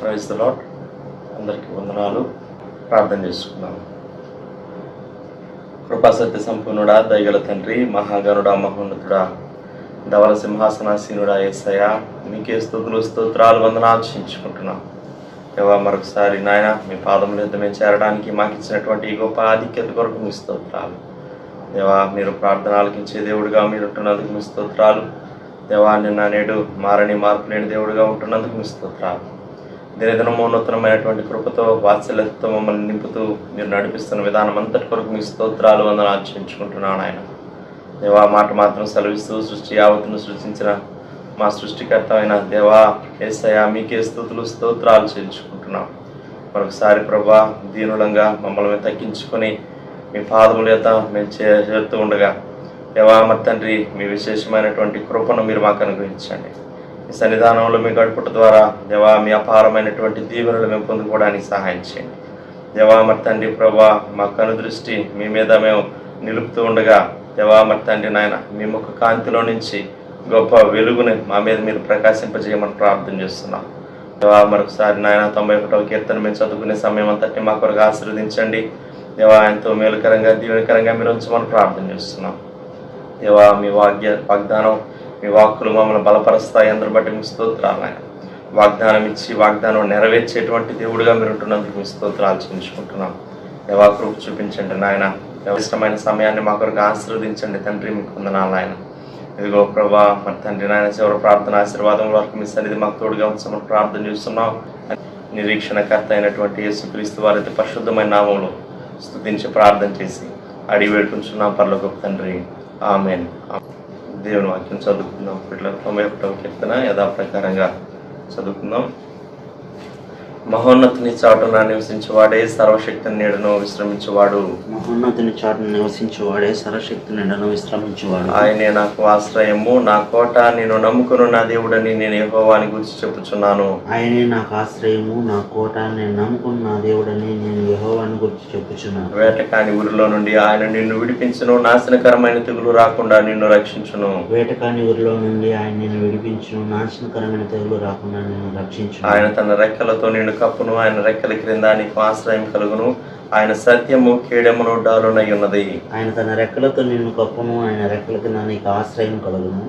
Praise the lord. అందరికీ వందనాలు. ప్రార్థన చేసుకుందాం. కృపాసత్య సంపూర్ణుడా, దయగల తండ్రి, మహాగణుడా, మహోన్నతుడా, ధవల సింహాసనాసీనుడా యేసయ్యా, మీకే స్తుతులు స్తోత్రాలు వందనాలు చెల్లించుకుంటున్నాం. దేవా, మరొకసారి నాయన మీ పాదముల యొద్ద మేము చేరడానికి మాకు ఇచ్చినటువంటి ఈ గొప్ప ఆధిక్యత కొరకు మీ స్తోత్రాలు. దేవా, మీరు ప్రార్థన ఆలకించే దేవుడిగా మీరు ఉంటున్నందుకు మీ స్తోత్రాలు. దేవా, నిన్న నేడు మారని మార్పు లేని దేవుడిగా ఉంటున్నందుకు మీ స్తోత్రాలు. దినదినము నూతనమైనటువంటి కృపతో వాత్సల్యతతో మమ్మల్ని నింపుతూ మీరు నడిపిస్తున్న విధానం అంతటి కొరకు మీ స్తోత్రాలు వందనాలు చెల్లించుకుంటున్నాను ఆయన. దేవా, మాట మాత్రం సెలవిస్తూ సృష్టి యావత్తును సృష్టించిన మా సృష్టికర్త అయిన దేవా యేసయ్యా, మీకే స్తుతులు స్తోత్రాలు చెల్లించుకుంటున్నాం. మరొకసారి ప్రభా, దీనులంగా మమ్మల్ని తగ్గించుకొని మీ పాదముల యొక్క మేము చేరుతూ ఉండగా దేవా మరి తండ్రి, మీ విశేషమైనటువంటి కృపను మీరు మాకు అనుగ్రహించండి. ఈ సన్నిధానంలో మీ గడుపుట ద్వారా దేవా మీ అపారమైనటువంటి దీవెనలు మేము పొందుకోవడానికి సహాయం చేయండి. దేవా మరి తండ్రి ప్రభా, మా కనుదృష్టి మీ మీద మేము నిలుపుతూ ఉండగా దేవా మరి తండ్రి నాయన, మీ ముఖ కాంతిలో నుంచి గొప్ప వెలుగుని మా మీద మీరు ప్రకాశింపజేయమని ప్రార్థన చేస్తున్నాం. దేవా మరొకసారి నాయన 91వ కీర్తన మేము చదువుకునే సమయం అంతటి మా కొరకు ఆశీర్వదించండి. దేవా, ఎంతో మేలుకరంగా దీవెనకరంగా మీరు ఉంచమని ప్రార్థన చేస్తున్నాం. దేవా, మీ వాగ్దానం మీ వాక్కులు మమ్మల్ని బలపరుస్తాయి. అందరి బట్టి మీ స్తోత్రాలు ఆయన. వాగ్దానం ఇచ్చి వాగ్దానం నెరవేర్చేటువంటి దేవుడిగా మీరు ఉంటున్నందుకు మీ స్తోత్రాలు చెల్లించుకుంటున్నాం. దేవా, కృప చూపించండి నాయన. ఇష్టమైన సమయాన్ని మా కొరకు ఆశీర్వదించండి తండ్రి, మీకు వందనాలు ఆయన. ఇదిగో ప్రభా మరి తండ్రి నాయన, చివరి ప్రార్థన ఆశీర్వాదం వరకు మీ సన్నిధి మాకు తోడుగా ఉంచమని ప్రార్థన చేస్తున్నాం. నిరీక్షణకర్త అయినటువంటి యేసుక్రీస్తు వారి పరిశుద్ధమైన నామంలో స్తుతించి ప్రార్థన చేసి అడిగి వేడుకుంటున్నాం పరలోకపు తండ్రి, ఆమేన్. దేవుని వాక్యం చదువుకుందాం. ఇట్లా 91వ కీర్తన యథాప్రకారంగా చదువుకుందాం. మహోన్నతుని చాటున నివసించేవాడే సర్వశక్తి నీడను విశ్రమించేవాడు. మహోన్నతుని చాటున నివసించేవాడే సర్వశక్తి నీడను విశ్రమించేవాడు. ఆయనే నాకు ఆశ్రయము, నా కోట, నేను నమ్ముకును నా దేవుడని నేను యెహోవాని గురించి చెప్పుచున్నాను. ఆయనే నాకు ఆశ్రయము, నా కోట, నేను నమ్ముకున్న నా దేవుడని నేను యెహోవాని గురించి చెప్పుచున్నాను. వేటకాని ఊరిలో నుండి ఆయన నిన్ను విడిపించును, నాశనకరమైన తెగులు రాకుండా నిన్ను రక్షించును. వేటకాని ఊరిలో నుండి ఆయన నిన్ను విడిపించును, నాశనకరమైన తెగులు రాకుండా నిన్ను రక్షించును. ఆయన తన రెక్కలతో నిన్ను కప్పును, ఆయన రెక్కల క్రింద నీకు ఆశ్రయం కలుగును. ఆయన సత్యము కేడెమును డాలునై ఉన్నది. ఆయన తన రెక్కలతో నిన్ను కప్పును, ఆయన రెక్కల కింద నీకు ఆశ్రయం కలుగును.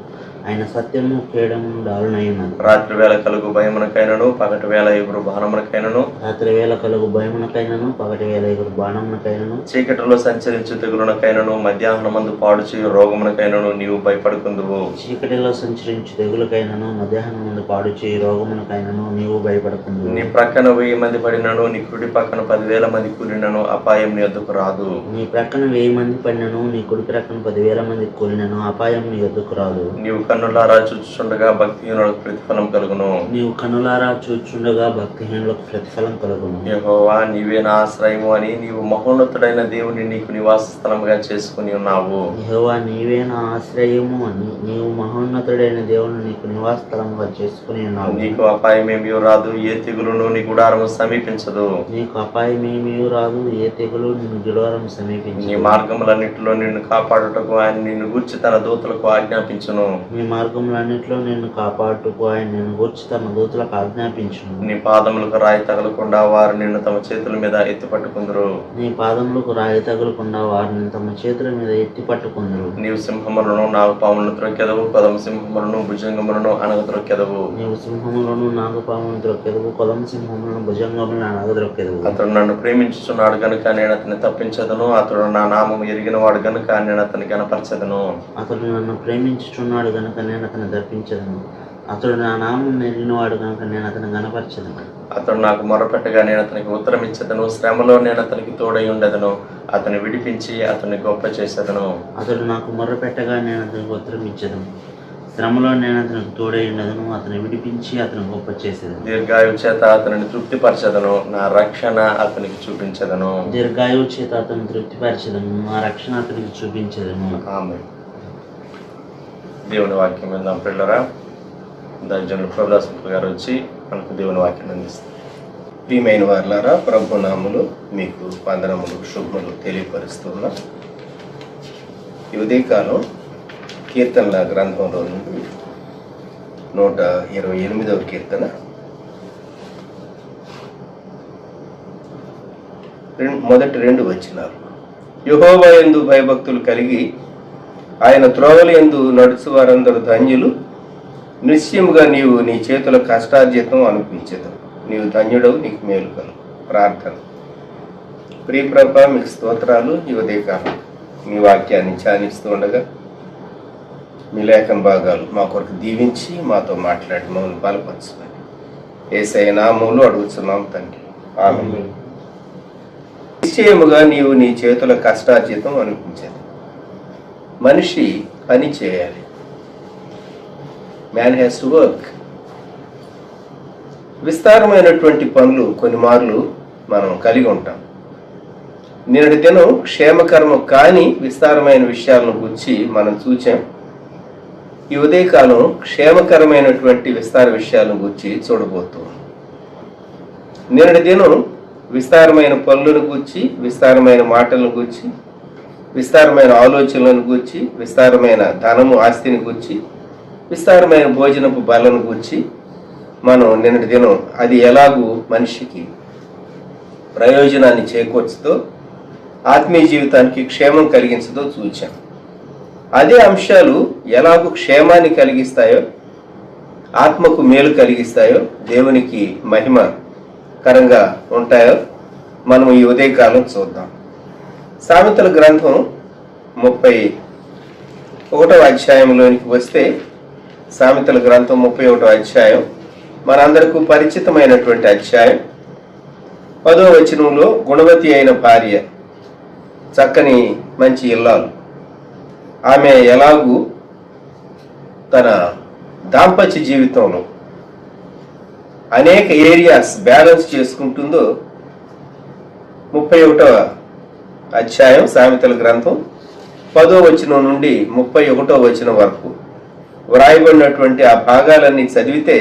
ఆయన సత్యము కేడమును డాలునై ఉన్నది. రాత్రి వేళ కలుగు భయమునకైనను, పగటి వేళ ఎగురు బాణమునకైనను, రాత్రి వేళ కలుగు భయమునకైనను, పగటి వేళ ఎగురు బాణమునకైనను, చీకటిలో సంచరించు తెగులునకైనను, మధ్యాహ్నమందు పాడు చేయు రోగమునకైనను నీవు భయపడుకుందువు. చీకటిలో సంచరించు తెగులకైనను, మధ్యాహ్నం ముందు పాడు చేయి రోగమునకైనను నీవు భయపడకుందువు. నీ ప్రక్కన 1000 మంది పడినను, నీ కుడి పక్కన 10,000 మంది కూలినను అపాయం నీ వద్దకు రాదు. నీ ప్రక్కన 1000 మంది పడినను, నీ కుడి ప్రక్కన 10,000 మంది కూలినను అపాయం నీ వద్దకు రాదు. నీవు కన్నులారా చూచుచుండగా భక్తిహీనులకు ప్రతిఫలం కలుగును. నీవు కన్నులారా చూచుండగా భక్తిహీనులకు ప్రతిఫలం కలుగును. యెహోవా నీవే నా ఆశ్రయము అని నీవు మహోన్నతుడైన దేవుని నీకు నివాస స్థలముగా చేసుకుని ఉన్నావు. యెహోవా నీవే నా ఆశ్రయము అని నీవు మహోన్నతుడైన దేవుని నీకు నివాస స్థలముగా చేసుకుని ఉన్నావు. నీకు అపాయమేమీ రాదు, ఏ తెగులును నీ గుడారము సమీపించదు. నీకు అపాయమేమీ రాదు, ఏ తెగులు నిన్ను గుడారం సమీపించదు. నీ మార్గములన్నిటిలో నిన్ను కాపాడుటకు ఆయన నిన్ను గూర్చి తన దూతలకు ఆజ్ఞాపించును. నీ మార్గములన్నిటిలో నిన్ను కాపాడుటకు ఆయన నిన్ను గూర్చి తన దూతలకు ఆజ్ఞాపించును. నీ పాదములకు రాయి తగలకుండా వారు నిన్ను తమ చేతుల మీద ఎత్తి పట్టుకుందరు. నీ పాదములకు రాయి తగలకుండా వారిని తమ చేతుల మీద ఎత్తి పట్టుకుందరు. నీవు సింహములను, నాగపాములను త్రొక్కెదవు, కొదమ సింహములను, భుజంగములను అనగ త్రొక్కెదవు. నీవు సింహములను, నాగపాములను త్రొక్కెదవు, కొదమ సింహములను, భుజంగములను అనగ త్రొక్కెదవు. అతడు నన్ను ప్రేమించుచున్నాడు గనుక నేను అతన్ని తప్పించదను, అతడు నా నామము ఎరిగిన వాడు గనుక నేను అతన్ని గనపరచదను. అతడు నన్ను ప్రేమించుచున్నాడు గనుక నేను అతన్ని దర్పించదను, అతడు నా నామం ఎరిగినవాడు గనుక నేను అతన్ని గనపరచదను. అతడు నాకు మొరపెట్టగా నేను అతనికి ఉత్తరం ఇచ్చదను, శ్రమలో నేను అతనికి తోడై ఉండదను, అతన్ని విడిపించి అతన్ని గొప్ప చేసేదను. అతడు నాకు మొర్రపెట్టగా నేను అతనికి ఉత్తరం ఇచ్చేదను, శ్రమలో నేను అతనికి తోడై ఉండదను, అతన్ని విడిపించి అతను గొప్ప చేసేదను. దీర్ఘాయువు చేత అతనిని తృప్తిపరచదను, నా రక్షణ అతనికి చూపించదను. దీర్ఘాయువు చేత అతను తృప్తిపరచదను, నా రక్షణ అతనికి చూపించదను. ఆమేన్. దేవుని వాక్యం విందాం పిల్లరా. దైవజనులు ప్రభుదాసు గారు వచ్చి మనకు దేవుని వాక్యం అందిస్తారు. ప్రియమైన వారులారా, ప్రభు నామములు మీకు వందనములు శుభములు తెలియపరుస్తున్నా. ఈ ఉదయకాలం కీర్తనల గ్రంథంలో నుండి 128వ కీర్తన మొదటి 2 వచనాలు. యెహోవా యందు భయభక్తులు కలిగి ఆయన త్రోవల యందు నడుచు వారందరూ ధన్యులు. నిశ్చయముగా నీవు నీ చేతుల కష్టార్జితం అనిపించదు. నీవు ధన్యుడవు, నీకు మేలు కలుగు. ప్రార్థన. ప్రియ ప్రభా, మీకు స్తోత్రాలు. ఈ ఉదయకాలం మీ వాక్యాన్ని ధ్యానిస్తూ ఉండగా మీ లేఖన భాగాలు మా కొరకు దీవించి మాతో మాట్లాడి మమ్మల్ని బలపరచమని యేసయ్య నామములో అడుగుతున్నాం తండ్రి. ఆమేన్. నిశ్చయముగా నీవు నీ చేతుల కష్టార్జితం అనిపించదు. మనిషి పని చేయాలి. Man has to work. విస్తారమైనటువంటి పనులు కొన్ని మార్లు మనం కలిగి ఉంటాం. నిన్నటి దినం క్షేమకరము కాని విస్తారమైన విషయాలను గురించి మనం చూచాం. ఈ ఉదయకాలం క్షేమకరమైనటువంటి విస్తార విషయాలను గురించి చూడబోతున్నాం. నిన్నటి దినం విస్తారమైన పనులను గూర్చి, విస్తారమైన మాటలను గూర్చి, విస్తారమైన ఆలోచనలను గూర్చి, విస్తారమైన ధనము ఆస్తిని గూర్చి, విస్తారమైన భోజనపు బలను గూర్చి మనం నిన్నటి దినం అది ఎలాగూ మనిషికి ప్రయోజనాన్ని చేకూర్చుతో, ఆత్మీయ జీవితానికి క్షేమం కలిగించదో చూచాం. అదే అంశాలు ఎలాగూ క్షేమాన్ని కలిగిస్తాయో, ఆత్మకు మేలు కలిగిస్తాయో, దేవునికి మహిమకరంగా ఉంటాయో మనం ఈ ఉదయకాలం చూద్దాం. సామెతల గ్రంథం 31వ అధ్యాయంలోనికి వస్తే, సామెతల గ్రంథం 31వ అధ్యాయం మనందరికీ పరిచితమైనటువంటి అధ్యాయం. 10వ వచనంలో గుణవతి అయిన భార్య, చక్కని మంచి ఇల్లాలు, ఆమె ఎలాగూ తన దాంపత్య జీవితంలో అనేక ఏరియాస్ బ్యాలెన్స్ చేసుకుంటుందో 31వ అధ్యాయం సామెతల గ్రంథం 10వ వచనం నుండి 31వ వచనం వరకు వ్రాయబడినటువంటి ఆ భాగాలన్నీ చదివితే,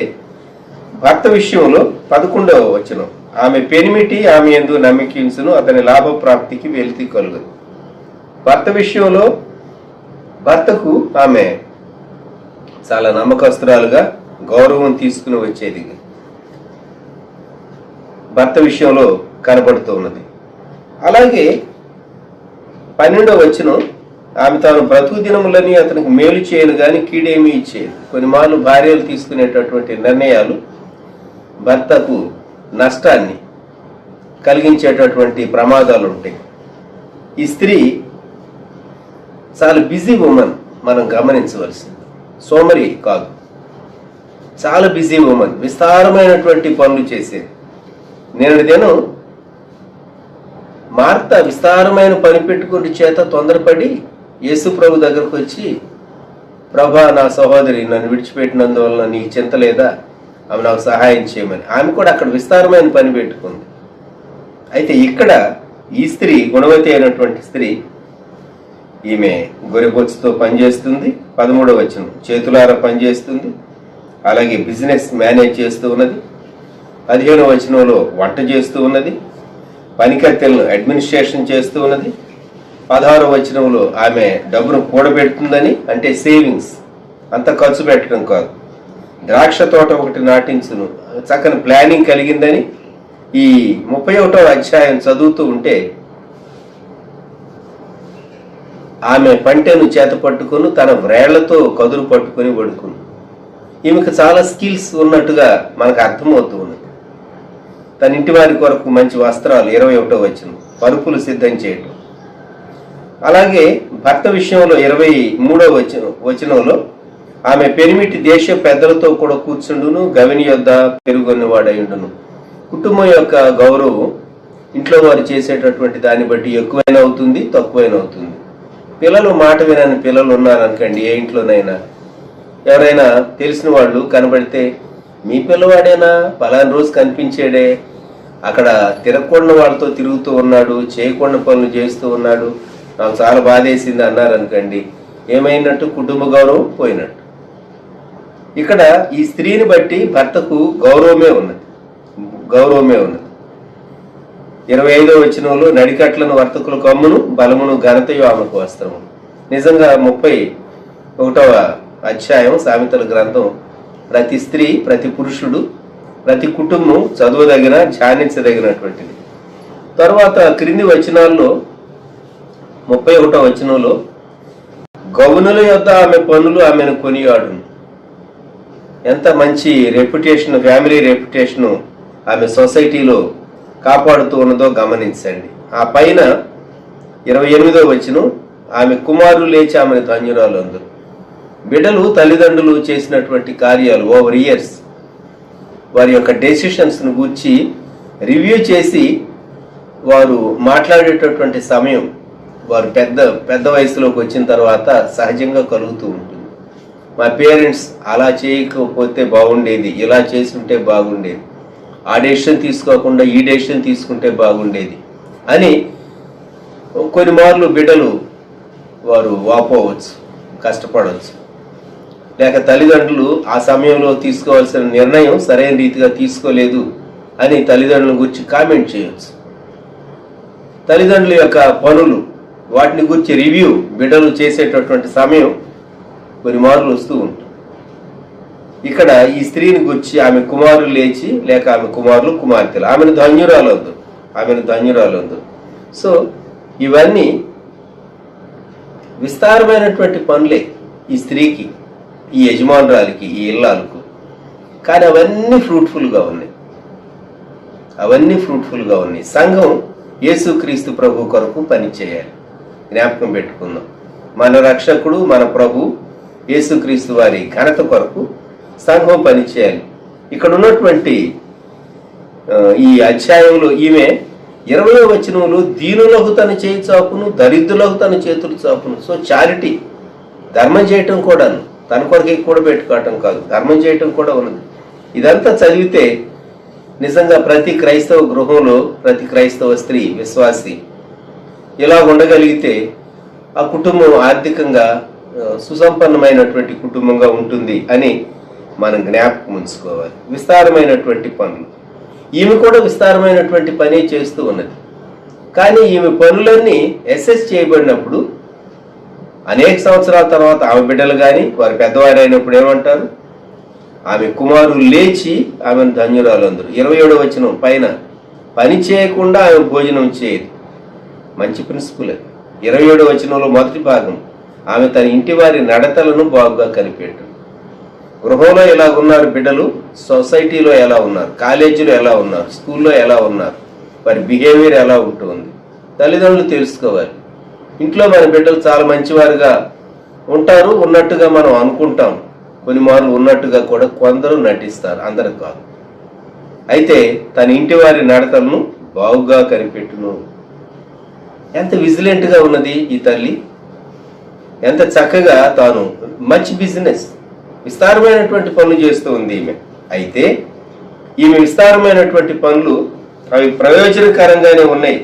భర్త విషయంలో 11వ వచనం, ఆమె పెనిమిటి ఆమె యందు నమ్మకించును, అతని లాభప్రాప్తికి వెలితి కలుగదు. భర్త విషయంలో భర్తకు ఆమె చాలా నమ్మకస్తురాలుగా గౌరవం తీసుకుని వచ్చేది భర్త విషయంలో కనబడుతూ ఉన్నది. అలాగే 12వ వచనం, ఆమె తాను బ్రతుకు దినములని అతనికి మేలు చేయను కానీ కీడేమీ ఇచ్చేది. కొన్ని మార్లు భార్యలు తీసుకునేటటువంటి నిర్ణయాలు భర్తకు నష్టాన్ని కలిగించేటటువంటి ప్రమాదాలు ఉంటాయి. ఈ స్త్రీ చాలా బిజీ ఉమెన్, మనం గమనించవలసింది. సోమరి కాదు, చాలా బిజీ ఉమెన్, విస్తారమైనటువంటి పనులు చేసేది. నేను దినం మార్త విస్తారమైన పని పెట్టుకుని చేత తొందరపడి యేసు ప్రభు దగ్గరకు వచ్చి, ప్రభా, నా సహోదరి నన్ను విడిచిపెట్టినందువలన నీకు చింత లేదా, ఆమె నాకు సహాయం చేయమని. ఆమె కూడా అక్కడ విస్తారమైన పని పెట్టుకుంది. అయితే ఇక్కడ ఈ స్త్రీ, గుణవతి అయినటువంటి స్త్రీ, ఈమె గొర్రెబొచ్చుతో పనిచేస్తుంది. 13వ వచనం, చేతులారా పనిచేస్తుంది. అలాగే బిజినెస్ మేనేజ్ చేస్తూ ఉన్నది. 15వ వచనంలో వంట చేస్తూ ఉన్నది. పనికత్తెలను అడ్మినిస్ట్రేషన్ చేస్తూ ఉన్నది. 16వ వచనంలో ఆమె డబ్బును కూడబెడుతుందని, అంటే సేవింగ్స్, అంత ఖర్చు పెట్టడం కాదు. ద్రాక్ష తోట ఒకటి నాటించును, చక్కని ప్లానింగ్ కలిగిందని. ఈ 31వ అధ్యాయం చదువుతూ ఉంటే, ఆమె పంటెను చేత పట్టుకుని తన వ్రేళ్లతో కదురు పట్టుకుని పడుకుని. ఈమెకు చాలా స్కిల్స్ ఉన్నట్టుగా మనకు అర్థమవుతూ ఉన్నది. తన ఇంటి వారి కొరకు మంచి వస్త్రాలు, 21వ వచనం, పరుపులు సిద్ధం చేయటం. అలాగే భర్త విషయంలో 23వ వచనంలో, ఆమె పెనిమిటి దేశ పెద్దలతో కూడా కూర్చుండును, గవిని యొద్ద పెరుగొన్నవాడయుండును. కుటుంబం యొక్క గౌరవం ఇంట్లో వారు చేసేటటువంటి దాన్ని బట్టి ఎక్కువైనా అవుతుంది, తక్కువైనా అవుతుంది. పిల్లలు మాట వినని పిల్లలు ఉన్నారనుకోండి, ఏ ఇంట్లోనైనా ఎవరైనా తెలిసిన వాళ్ళు కనబడితే, మీ పిల్లవాడేనా, పలానా రోజు కనిపించాడే, అక్కడ తిరగకుండా వాళ్ళతో తిరుగుతూ ఉన్నాడు, చేయకుండా పనులు చేస్తూ ఉన్నాడు, నాకు చాలా బాధేసింది అన్నారనుకోండి, ఏమైనట్టు? కుటుంబ గౌరవం పోయినట్టు. ఇక్కడ ఈ స్త్రీని బట్టి భర్తకు గౌరవమే ఉన్నది. 25వ వచనంలో, నడికట్లను వర్తకులకు అమ్మును, బలమును ఘనతయు ఆమెకు వస్త్రము. నిజంగా 31వ అధ్యాయం సామెతల గ్రంథం ప్రతి స్త్రీ, ప్రతి పురుషుడు, ప్రతి కుటుంబం చదవదగిన, ధ్యానించదగినటువంటిది. తర్వాత క్రింది వచనాల్లో 31వ వచనంలో, గౌనుల యొద్ద ఆమె పనులు ఆమెను కొనియాడును. ఎంత మంచి రెప్యుటేషన్, ఫ్యామిలీ రెప్యుటేషను ఆమె సొసైటీలో కాపాడుతూ ఉన్నదో గమనించండి. ఆ పైన 28వ వచనం, ఆమె కుమారులు లేచి ఆమెను ధన్యురాలు అందరు. బిడ్డలు తల్లిదండ్రులు చేసినటువంటి కార్యాలు ఓవర్ ఇయర్స్, వారి యొక్క డెసిషన్స్ను గూర్చి రివ్యూ చేసి వారు మాట్లాడేటటువంటి సమయం వారు పెద్ద వయసులోకి వచ్చిన తర్వాత సహజంగా కలుగుతూ ఉంటుంది. మా పేరెంట్స్ అలా చేయకపోతే బాగుండేది, ఇలా చేస్తుంటే బాగుండేది, ఆ డెసిషన్ తీసుకోకుండా ఈ డెసిషన్ తీసుకుంటే బాగుండేది అని కొన్ని మార్లు బిడ్డలు వారు వాపోవచ్చు, కష్టపడవచ్చు. లేక తల్లిదండ్రులు ఆ సమయంలో తీసుకోవాల్సిన నిర్ణయం సరైన రీతిగా తీసుకోలేదు అని తల్లిదండ్రుల గురించి కామెంట్ చేయవచ్చు. తల్లిదండ్రుల యొక్క పనులు, వాటిని గురించి రివ్యూ బిడ్డలు చేసేటటువంటి సమయం కొన్ని మార్లు వస్తూ ఉంటుంది. ఇక్కడ ఈ స్త్రీని గురించి ఆమె కుమారులు లేచి, లేక ఆమె కుమారులు కుమార్తెలు, ఆమెను ధన్యురాలు. సో ఇవన్నీ విస్తారమైనటువంటి పనులే ఈ స్త్రీకి, ఈ యజమానురాలికి, ఈ ఇల్లాలకు. కానీ అవన్నీ ఫ్రూట్ఫుల్గా ఉన్నాయి. సంఘం యేసుక్రీస్తు ప్రభు కొరకు పనిచేయాలి. జ్ఞాపకం పెట్టుకుందాం. మన రక్షకుడు, మన ప్రభు యేసుక్రీస్తు వారి ఘనత కొరకు సంఘం పనిచేయాలి. ఇక్కడ ఉన్నటువంటి ఈ అధ్యాయంలో ఈమె 20వ వచనంలో, దీనులకు తన చేయి చాపును, దరిద్రులకు తన చేతులు చాపును. సో చారిటీ, ధర్మం చేయటం కూడాను, తన కొరకే కూడా పెట్టుకోవటం కాదు, ధర్మం చేయటం కూడా ఉన్నది. ఇదంతా చదివితే నిజంగా ప్రతి క్రైస్తవ గృహంలో, ప్రతి క్రైస్తవ స్త్రీ విశ్వాసి ఇలా ఉండగలిగితే ఆ కుటుంబం ఆర్థికంగా సుసంపన్నమైనటువంటి కుటుంబంగా ఉంటుంది అని మనం జ్ఞాపకం ఉంచుకోవాలి. విస్తారమైనటువంటి పనులు, ఈమె కూడా విస్తారమైనటువంటి పని చేస్తూ ఉన్నది. కానీ ఈమె పనులన్నీ అసెస్ చేయబడినప్పుడు అనేక సంవత్సరాల తర్వాత ఆమె బిడ్డలు కానీ వారి పెద్దవారు అయినప్పుడు ఏమంటారు? ఆమె కుమారులు లేచి ఆమెను ధన్యురాలు అందరు. 27వ వచనం పైన, పని చేయకుండా ఆమె భోజనం చేయదు. మంచి ప్రిన్సిపుల్. 27వ వచనంలో మొదటి భాగం, ఆమె తన ఇంటి వారి నడతలను బాగుగా కనిపెట్టు. గృహంలో ఎలా ఉన్నారు బిడ్డలు, సొసైటీలో ఎలా ఉన్నారు, కాలేజీలో ఎలా ఉన్నారు, స్కూల్లో ఎలా ఉన్నారు, వారి బిహేవియర్ ఎలా ఉంటుంది తల్లిదండ్రులు తెలుసుకోవాలి. ఇంట్లో మన బిడ్డలు చాలా మంచివారుగా ఉంటారు, ఉన్నట్టుగా మనం అనుకుంటాం. కొన్ని మార్లు ఉన్నట్టుగా కూడా కొందరు నటిస్తారు, అందరు కాదు. అయితే తన ఇంటి వారి నడతలను బాగుగా కనిపెట్టును. ఎంత విజిలెంట్గా ఉన్నది ఈ తల్లి, ఎంత చక్కగా తాను మంచి బిజినెస్, విస్తారమైనటువంటి పనులు చేస్తూ ఉంది ఈమె. అయితే ఈమె విస్తారమైనటువంటి పనులు అవి ప్రయోజనకరంగానే ఉన్నాయి,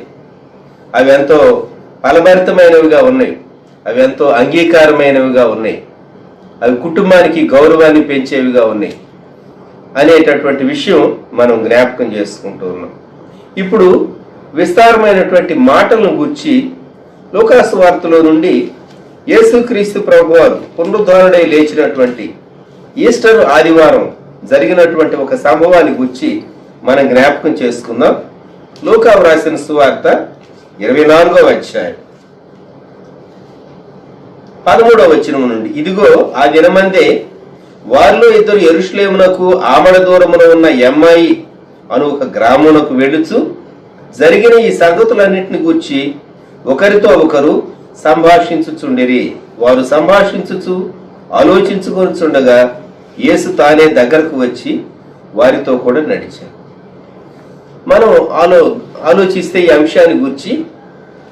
అవి ఎంతో ఫలభరితమైనవిగా ఉన్నాయి, అవి ఎంతో అంగీకారమైనవిగా ఉన్నాయి, అవి కుటుంబానికి గౌరవాన్ని పెంచేవిగా ఉన్నాయి అనేటటువంటి విషయం మనం జ్ఞాపకం చేసుకుంటూ ఉన్నాం. ఇప్పుడు విస్తారమైనటువంటి మాటలను గురించి లూకాసు వార్తలో నుండి యేసుక్రీస్తు ప్రభువారు పునరుద్ధరణై లేచినటువంటి ఈస్టర్ ఆదివారం జరిగినటువంటి ఒక సంభవాన్ని గురించి మనం జ్ఞాపకం చేసుకుందాం. లూకా వ్రాసిన సువార్త 24వ అధ్యాయం 13వ వచనం నుండి, ఇదిగో ఆ దినమందే వారిలో ఇద్దరు యెరూషలేమునకు ఆమడ దూరమున ఉన్న ఎమ్మాయి అను ఒక గ్రామమునకు వెళ్ళుచు జరిగిన ఈ సంగతులన్నింటిని గూర్చి ఒకరితో ఒకరు సంభాషించుచుండిరి. వారు సంభాషించుచు ఆలోచించుకొనిచుండగా యేసు తానే దగ్గరకు వచ్చి వారితో కూడా నడిచారు. మనం ఆలోచిస్తే ఈ అంశాన్ని గురించి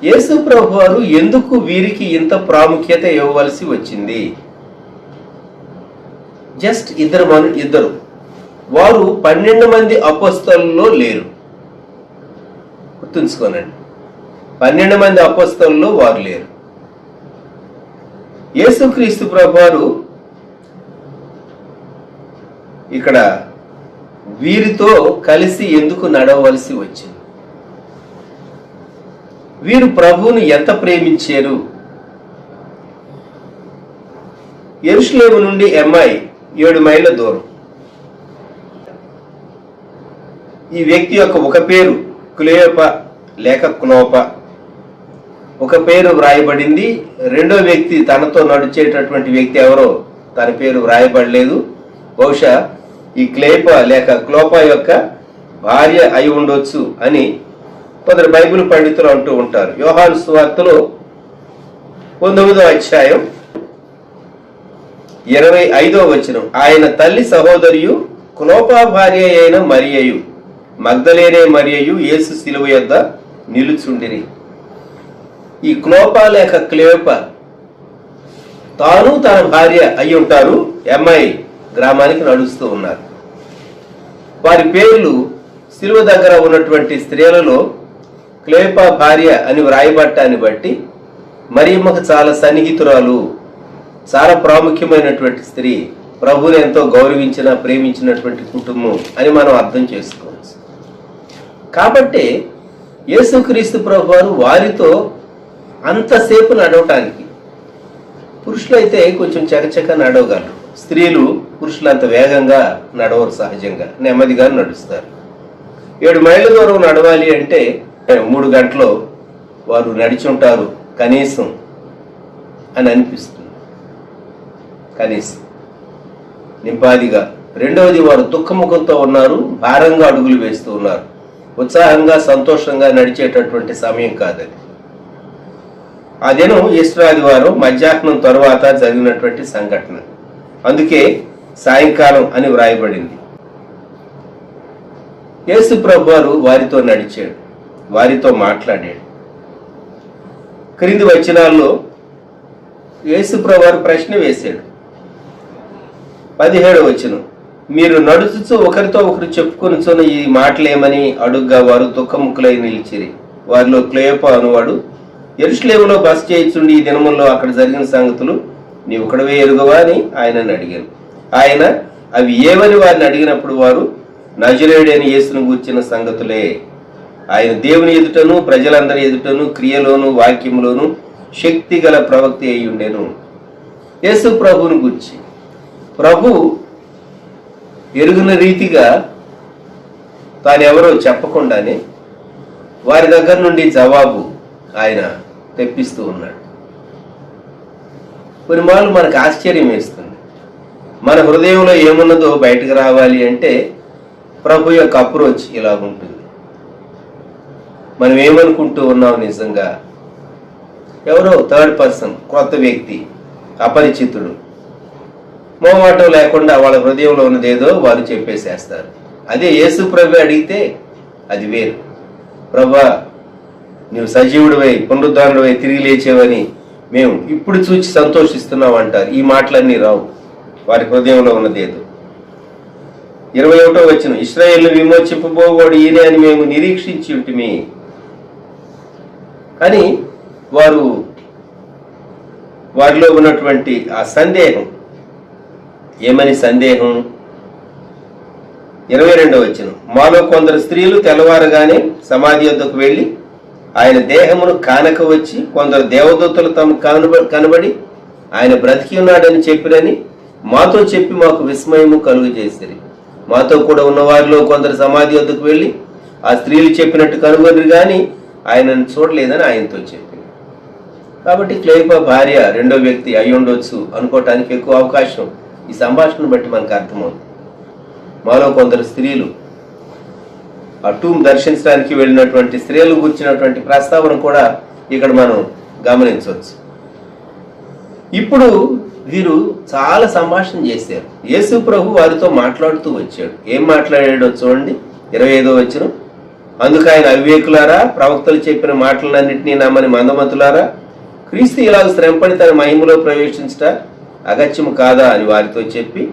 యేసు ప్రభు వారు ఎందుకు వీరికి ఇంత ప్రాముఖ్యత ఇవ్వవలసి వచ్చింది? జస్ట్ ఇద్దరు వారు 12 మంది అపోస్తలుల్లో లేరు. గుర్తుంచుకోనండి, 12 మంది అపోస్తలుల్లో వారు లేరు. యేసుక్రీస్తు ప్రభు వారు ఇక్కడ వీరితో కలిసి ఎందుకు నడవలసి వచ్చింది? వీరు ప్రభువుని ఎంత ప్రేమించారు? యెరూషలేము నుండి ఎమ్మాయి 7 మైళ్ళ దూరం. ఈ వ్యక్తి యొక్క ఒక పేరు క్లెయోపా లేక క్లోప. ఒక పేరు వ్రాయబడింది, రెండో వ్యక్తి తనతో నడిచేటటువంటి వ్యక్తి ఎవరో తన పేరు వ్రాయబడలేదు. బహుశా ఈ క్లేప లేక క్లోప యొక్క భార్య అయి ఉండొచ్చు అని కొందరు బైబిల్ పండితులు అంటూ ఉంటారు. యోహాను సువార్తలో 19వ అధ్యాయం 25వ వచనం, ఆయన తల్లి సహోదరియు క్లోపా భార్య అయిన మరియయు మగ్దలేనే మరియయు యేసు శిలువ యొద్ద నిలుచుండిరి. ఈ క్లోపా లేక క్లేప తాను తన భార్య అయి ఉంటారు. ఎంఐ గ్రామానికి నడుస్తూ ఉన్నారు. వారి పేర్లు శిలువ దగ్గర ఉన్నటువంటి స్త్రీలలో క్లేపా భార్య అని వ్రాయబట్టాన్ని బట్టి మరియమ్మకు చాలా సన్నిహితురాలు, చాలా ప్రాముఖ్యమైనటువంటి స్త్రీ, ప్రభువుని ఎంతో గౌరవించిన ప్రేమించినటువంటి కుటుంబం అని మనం అర్థం చేసుకోవచ్చు. కాబట్టి యేసుక్రీస్తు ప్రభు వారు వారితో అంతసేపు నడవటానికి, పురుషులైతే కొంచెం చకచక నడవగలరు, స్త్రీలు పురుషులు అంత వేగంగా నడవరు, సహజంగా నెమ్మదిగా నడుస్తారు. 7 మైళ్ళ దూరం నడవాలి అంటే 3 గంటలు వారు నడిచి ఉంటారు కనీసం అని అనిపిస్తుంది. కనీసం నింపాదిగా. రెండవది, వారు దుఃఖముఖంతో ఉన్నారు, భారంగా అడుగులు వేస్తూ ఉన్నారు. ఉత్సాహంగా సంతోషంగా నడిచేటటువంటి సమయం కాదని. ఆ దినం ఈస్టర్ ఆదివారం మధ్యాహ్నం తరువాత జరిగినటువంటి సంఘటన, అందుకే సాయంకాలం అని వ్రాయబడింది. యేసు ప్రభువారు వారితో నడిచాడు, వారితో మాట్లాడాడు. క్రింది వచనాల్లో యేసు ప్రభువారు ప్రశ్న వేశాడు. 17వ వచనం, మీరు నడుచుచు ఒకరితో ఒకరు చెప్పుకొనుచున్న ఈ మాటలేమని అడుగ్గా వారు దుఃఖముఖులై నిలిచిరి. వారిలో క్లేయోపా అనువాడు, యెరూషలేములో బస చేయుచుండి ఈ దినముల్లో అక్కడ జరిగిన సంగతులు నీవు ఒకడవే ఎరుగవా అని ఆయనను అడిగాను. ఆయన అవి ఏమని వారిని అడిగినప్పుడు వారు, నజరేయుడైన యేసును గూర్చిన సంగతులే. ఆయన దేవుని ఎదుటను ప్రజలందరి ఎదుటను క్రియలోను వాక్యములోను శక్తి గల ప్రవక్తి అయి ఉండెను. యేసు ప్రభువును గూర్చి ప్రభు ఎరుగున రీతిగా తానెవరో చెప్పకుండానే వారి దగ్గర నుండి జవాబు ఆయన తెప్పిస్తూ ఉన్నాడు. కొన్నిమార్లు మనకు ఆశ్చర్యం వేస్తుంది. మన హృదయంలో ఏమున్నదో బయటకు రావాలి అంటే ప్రభు యొక్క అప్రోచ్ ఇలా ఉంటుంది. మనం ఏమనుకుంటూ ఉన్నాం, నిజంగా ఎవరో థర్డ్ పర్సన్, కొత్త వ్యక్తి, అపరిచితుడు, మోమాటం లేకుండా వాళ్ళ హృదయంలో ఉన్నదేదో వారు చెప్పేసేస్తారు. అదే యేసు ప్రభు అడిగితే అది వేరు. ప్రభా, నువ్వు సజీవుడివై పునరుద్ధానుడివై తిరిగి లేచేవని మేము ఇప్పుడు చూచి సంతోషిస్తున్నాం అంటారు. ఈ మాటలన్నీ రావు, వారి హృదయంలో ఉన్నదేదో. 21వ వచనం, ఇశ్రాయేలును విమోచింపబోవాడు ఈయనే అని మేము నిరీక్షించి ఉంటిమి. కానీ వారిలో ఉన్నటువంటి ఆ సందేహం, ఏమని సందేహం? 22వ వచనం, మాలో కొందరు స్త్రీలు తెల్లవారగానే సమాధి వద్దకు వెళ్ళి ఆయన దేహమును కానక వచ్చి కొందరు దేవదూతలు తమకు కనబడి ఆయన బ్రతికి ఉన్నాడని చెప్పిరని మాతో చెప్పి మాకు విస్మయము కలుగజేసిరి. మాతో కూడా ఉన్న వారిలో కొందరు సమాధి వద్దకు వెళ్ళి ఆ స్త్రీలు చెప్పినట్టు కనుగొని కానీ ఆయనను చూడలేదని ఆయనతో చెప్పింది. కాబట్టి క్లేయోపా భార్య రెండో వ్యక్తి అయి ఉండొచ్చు అనుకోవటానికి ఎక్కువ అవకాశం ఈ సంభాషణను బట్టి మనకు అర్థమవుతుంది. మాలో కొందరు స్త్రీలు ఆ టూమ్ దర్శించడానికి వెళ్ళినటువంటి స్త్రీలు కూర్చున్నటువంటి ప్రస్తావన కూడా ఇక్కడ మనం గమనించవచ్చు. ఇప్పుడు వీరు చాలా సంభాషణ చేశారు. యేసు ప్రభు వారితో మాట్లాడుతూ వచ్చాడు. ఏం మాట్లాడాడో చూడండి. 25వ వచనం, అందుకు ఆయన, అవివేకులారా, ప్రవక్తలు చెప్పిన మాటలన్నింటినీ నమ్మని మందమతులారా, క్రీస్తు ఇలాగ శ్రమపడి తన మహిమలో ప్రవేశించట అగత్యము కాదా అని వారితో చెప్పి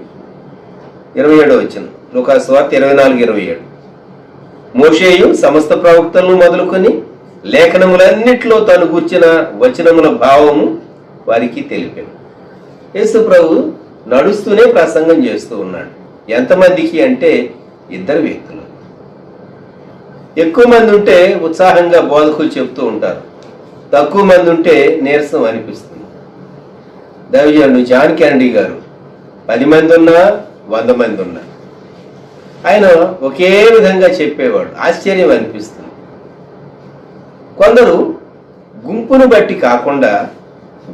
27వ వచనం, లూకా సువార్త 24:27, మోషేయు సమస్త ప్రవక్తలను మొదలుకొని లేఖనములన్నిట్లో తను కూర్చిన వచనముల భావము వారికి తెలిపాను. యేసు ప్రభు నడుస్తూనే ప్రసంగం చేస్తూ ఉన్నాడు. ఎంతమందికి అంటే 2 వ్యక్తులు. ఎక్కువ మంది ఉంటే ఉత్సాహంగా బోధకులు చెప్తూ ఉంటారు, తక్కువ మంది ఉంటే నీరసం అనిపిస్తుంది. దైవజనుడు జాన్ కెనడీ గారు 10 మంది ఉన్నా 100 మంది ఉన్నా ఆయన ఒకే విధంగా చెప్పేవాడు. ఆశ్చర్యం అనిపిస్తుంది. కొందరు గుంపును బట్టి కాకుండా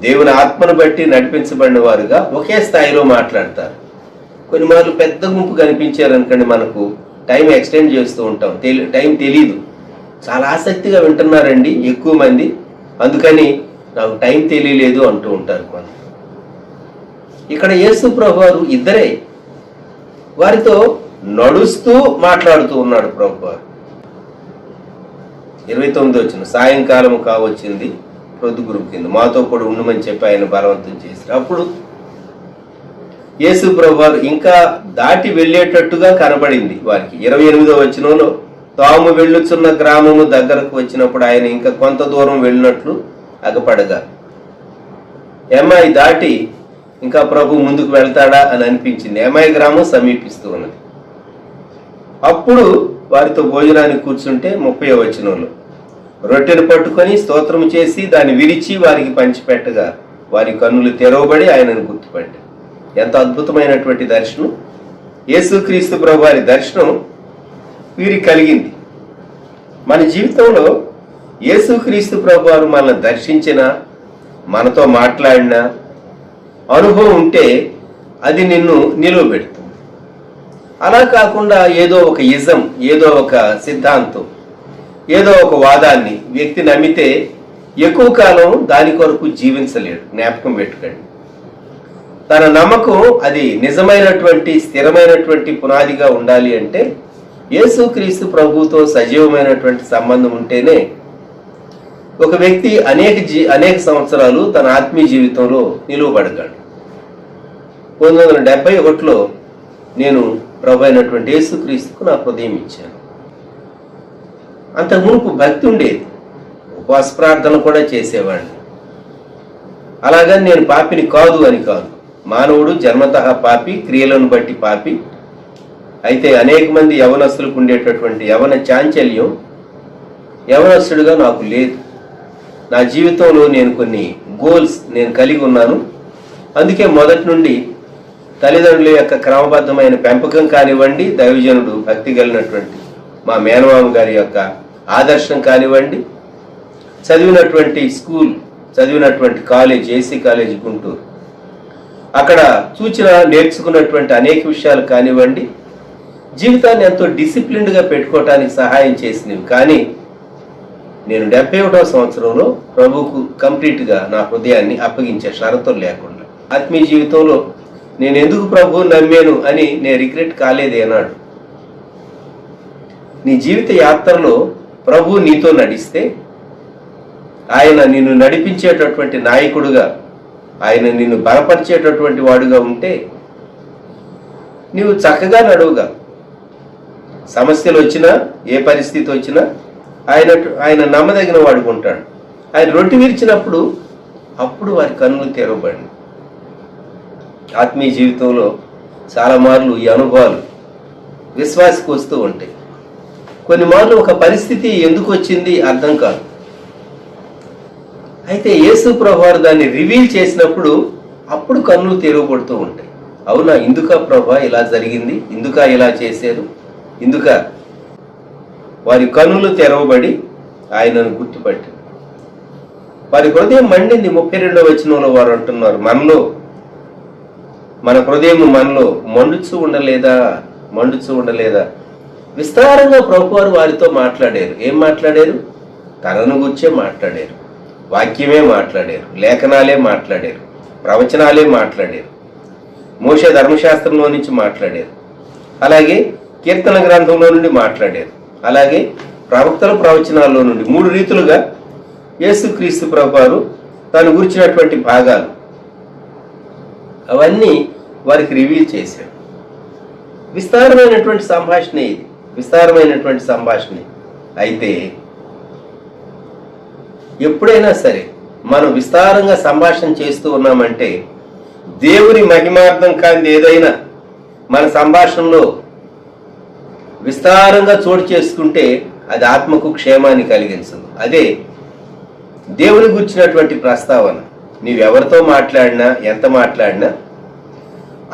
దేవుని ఆత్మను బట్టి నడిపించబడిన వారుగా ఒకే స్థాయిలో మాట్లాడతారు. కొన్ని మార్లు పెద్ద గుంపు కనిపించారనుకోండి, మనకు టైం ఎక్స్టెండ్ చేస్తూ ఉంటాం, టైం తెలీదు. చాలా ఆసక్తిగా వింటున్నారండి ఎక్కువ మంది, అందుకని నాకు టైం తెలియలేదు అంటూ ఉంటారు కొంత. ఇక్కడ యేసు ప్రభువారు ఇద్దరే, వారితో నడుస్తూ మాట్లాడుతూ ఉన్నాడు ప్రభువారు. 29 వచ్చిన సాయంకాలం కావచ్చింది, ప్రొద్దుగురు కింద మాతో కూడా ఉండమని చెప్పి ఆయన బలవంతం చేశారు. అప్పుడు యేసు ప్రభువారు ఇంకా దాటి వెళ్ళేటట్టుగా కనబడింది వారికి. 28వ వచనంలో తాము వెళ్ళుచున్న గ్రామము దగ్గరకు వచ్చినప్పుడు ఆయన ఇంకా కొంత దూరం వెళ్ళినట్లు అగపడగా, ఏమాయి దాటి ఇంకా ప్రభు ముందుకు వెళ్తాడా అని అనిపించింది. ఏమాయి గ్రామం సమీపిస్తూ ఉన్నది. అప్పుడు వారితో భోజనానికి కూర్చుంటే 30వ వచనంలో రొట్టెను పట్టుకొని స్తోత్రము చేసి దాన్ని విరిచి వారికి పంచిపెట్టగా వారి కన్నులు తెరవబడి ఆయనను గుర్తుపట్టారు. ఎంత అద్భుతమైనటువంటి దర్శనం! యేసుక్రీస్తు ప్రభు వారి దర్శనం వీరికి కలిగింది. మన జీవితంలో యేసుక్రీస్తు ప్రభు వారు మనల్ని దర్శించిన, మనతో మాట్లాడిన అనుభవం ఉంటే అది నిన్ను నిలువబెడుతుంది. అలా కాకుండా ఏదో ఒక ఇజం, ఏదో ఒక సిద్ధాంతం, ఏదో ఒక వాదాన్ని వ్యక్తి నమ్మితే ఎక్కువ కాలం దాని కొరకు జీవించలేడు. జ్ఞాపకం పెట్టుకోండి. తన నమ్మకం అది నిజమైనటువంటి స్థిరమైనటువంటి పునాదిగా ఉండాలి అంటే యేసుక్రీస్తు ప్రభువుతో సజీవమైనటువంటి సంబంధం ఉంటేనే ఒక వ్యక్తి అనేక సంవత్సరాలు తన ఆత్మీయ జీవితంలో నిలువబడగలడు. 1971లో నేను ప్రభు అయినటువంటి యేసుక్రీస్తుకు నా హృదయం ఇచ్చాను. అంతకు మునుపు భక్తి ఉండేది, ఉపవాస ప్రార్థన కూడా చేసేవాడిని. అలాగని నేను పాపిని కాదు అని కాదు. మానవుడు జన్మతః పాపి, క్రియలను బట్టి పాపి. అయితే అనేక మంది యవనస్తులకు ఉండేటటువంటి యవన చాంచల్యం యవనస్తుడిగా నాకు లేదు. నా జీవితంలో నేను కొన్ని గోల్స్ నేను కలిగి ఉన్నాను. అందుకే మొదటి నుండి తల్లిదండ్రుల యొక్క క్రమబద్ధమైన పెంపకం కానివ్వండి, దైవజనుడు భక్తి కలిగినటువంటి మా మేనమామ గారి యొక్క ఆదర్శం కానివ్వండి, చదివినటువంటి స్కూల్, చదివినటువంటి కాలేజ్, ఏసీ కాలేజ్ గుంటూరు, అక్కడ నేర్చుకున్నటువంటి అనేక విషయాలు కానివ్వండి, జీవితాన్ని ఎంతో డిసిప్లిన్డ్గా పెట్టుకోవటానికి సహాయం చేసినవి. కానీ నేను 71వ సంవత్సరంలో ప్రభువుకు కంప్లీట్గా నా హృదయాన్ని అప్పగించే షరతులు లేకుండా. ఆత్మీయ జీవితంలో నేను ఎందుకు ప్రభువుని నమ్మాను అని నేను రిగ్రెట్ కాలేదే అన్నాడు. నీ జీవిత యాత్రలో ప్రభు నీతో నడిస్తే, ఆయన నిన్ను నడిపించేటటువంటి నాయకుడుగా, ఆయన నిన్ను బలపరిచేటటువంటి వాడుగా ఉంటే నీవు చక్కగా నడువుగా. సమస్యలు వచ్చినా, ఏ పరిస్థితి వచ్చినా ఆయన నమ్మదగిన వాడుగా ఉంటాడు. ఆయన రొట్టె విరిచినప్పుడు అప్పుడు వారి కన్నులు తెరవబడి. ఆత్మీయ జీవితంలో చాలా మార్లు ఈ అనుభవాలు విశ్వాసకు వస్తూ ఉంటాయి. కొన్ని మార్లు ఒక పరిస్థితి ఎందుకు వచ్చింది అర్థం కాదు. అయితే యేసు ప్రభువారు దాన్ని రివీల్ చేసినప్పుడు అప్పుడు కన్నులు తెరవబడుతూ ఉంటాయి. అవునా, ఇందుక ప్రభా ఇలా జరిగింది, ఇందుక ఇలా చేశారు, ఇందుక వారి కన్నులు తెరవబడి ఆయనను గుర్తుపట్టి వారి హృదయం మండింది. 32వ వచనంలో వారు అంటున్నారు, మన హృదయం మనలో మండుచూ ఉండలేదా. విస్తారంగా ప్రభువారు వారితో మాట్లాడారు. ఏం మాట్లాడారు? తనను గుర్చే మాట్లాడారు, వాక్యమే మాట్లాడారు, లేఖనాలే మాట్లాడారు, ప్రవచనాలే మాట్లాడారు, మోషే ధర్మశాస్త్రంలో నుంచి మాట్లాడారు, అలాగే కీర్తన గ్రంథంలో నుండి మాట్లాడారు, అలాగే ప్రవక్తల ప్రవచనాల్లో నుండి 3 రీతులుగా యేసుక్రీస్తు ప్రభువారు తాను గురించినటువంటి భాగాలు అవన్నీ వారికి రివీల్ చేశాడు. విస్తారమైనటువంటి సంభాషణ ఇది, విస్తారమైనటువంటి సంభాషణ. అయితే ఎప్పుడైనా సరే మనం విస్తారంగా సంభాషణ చేస్తూ ఉన్నామంటే దేవుని మహిమార్థం కాని ఏదైనా మన సంభాషణలో విస్తారంగా చోటు చేసుకుంటే అది ఆత్మకు క్షేమాన్ని కలిగించదు. అదే దేవుని గురించినటువంటి ప్రస్తావన. నీవెవరితో మాట్లాడినా, ఎంత మాట్లాడినా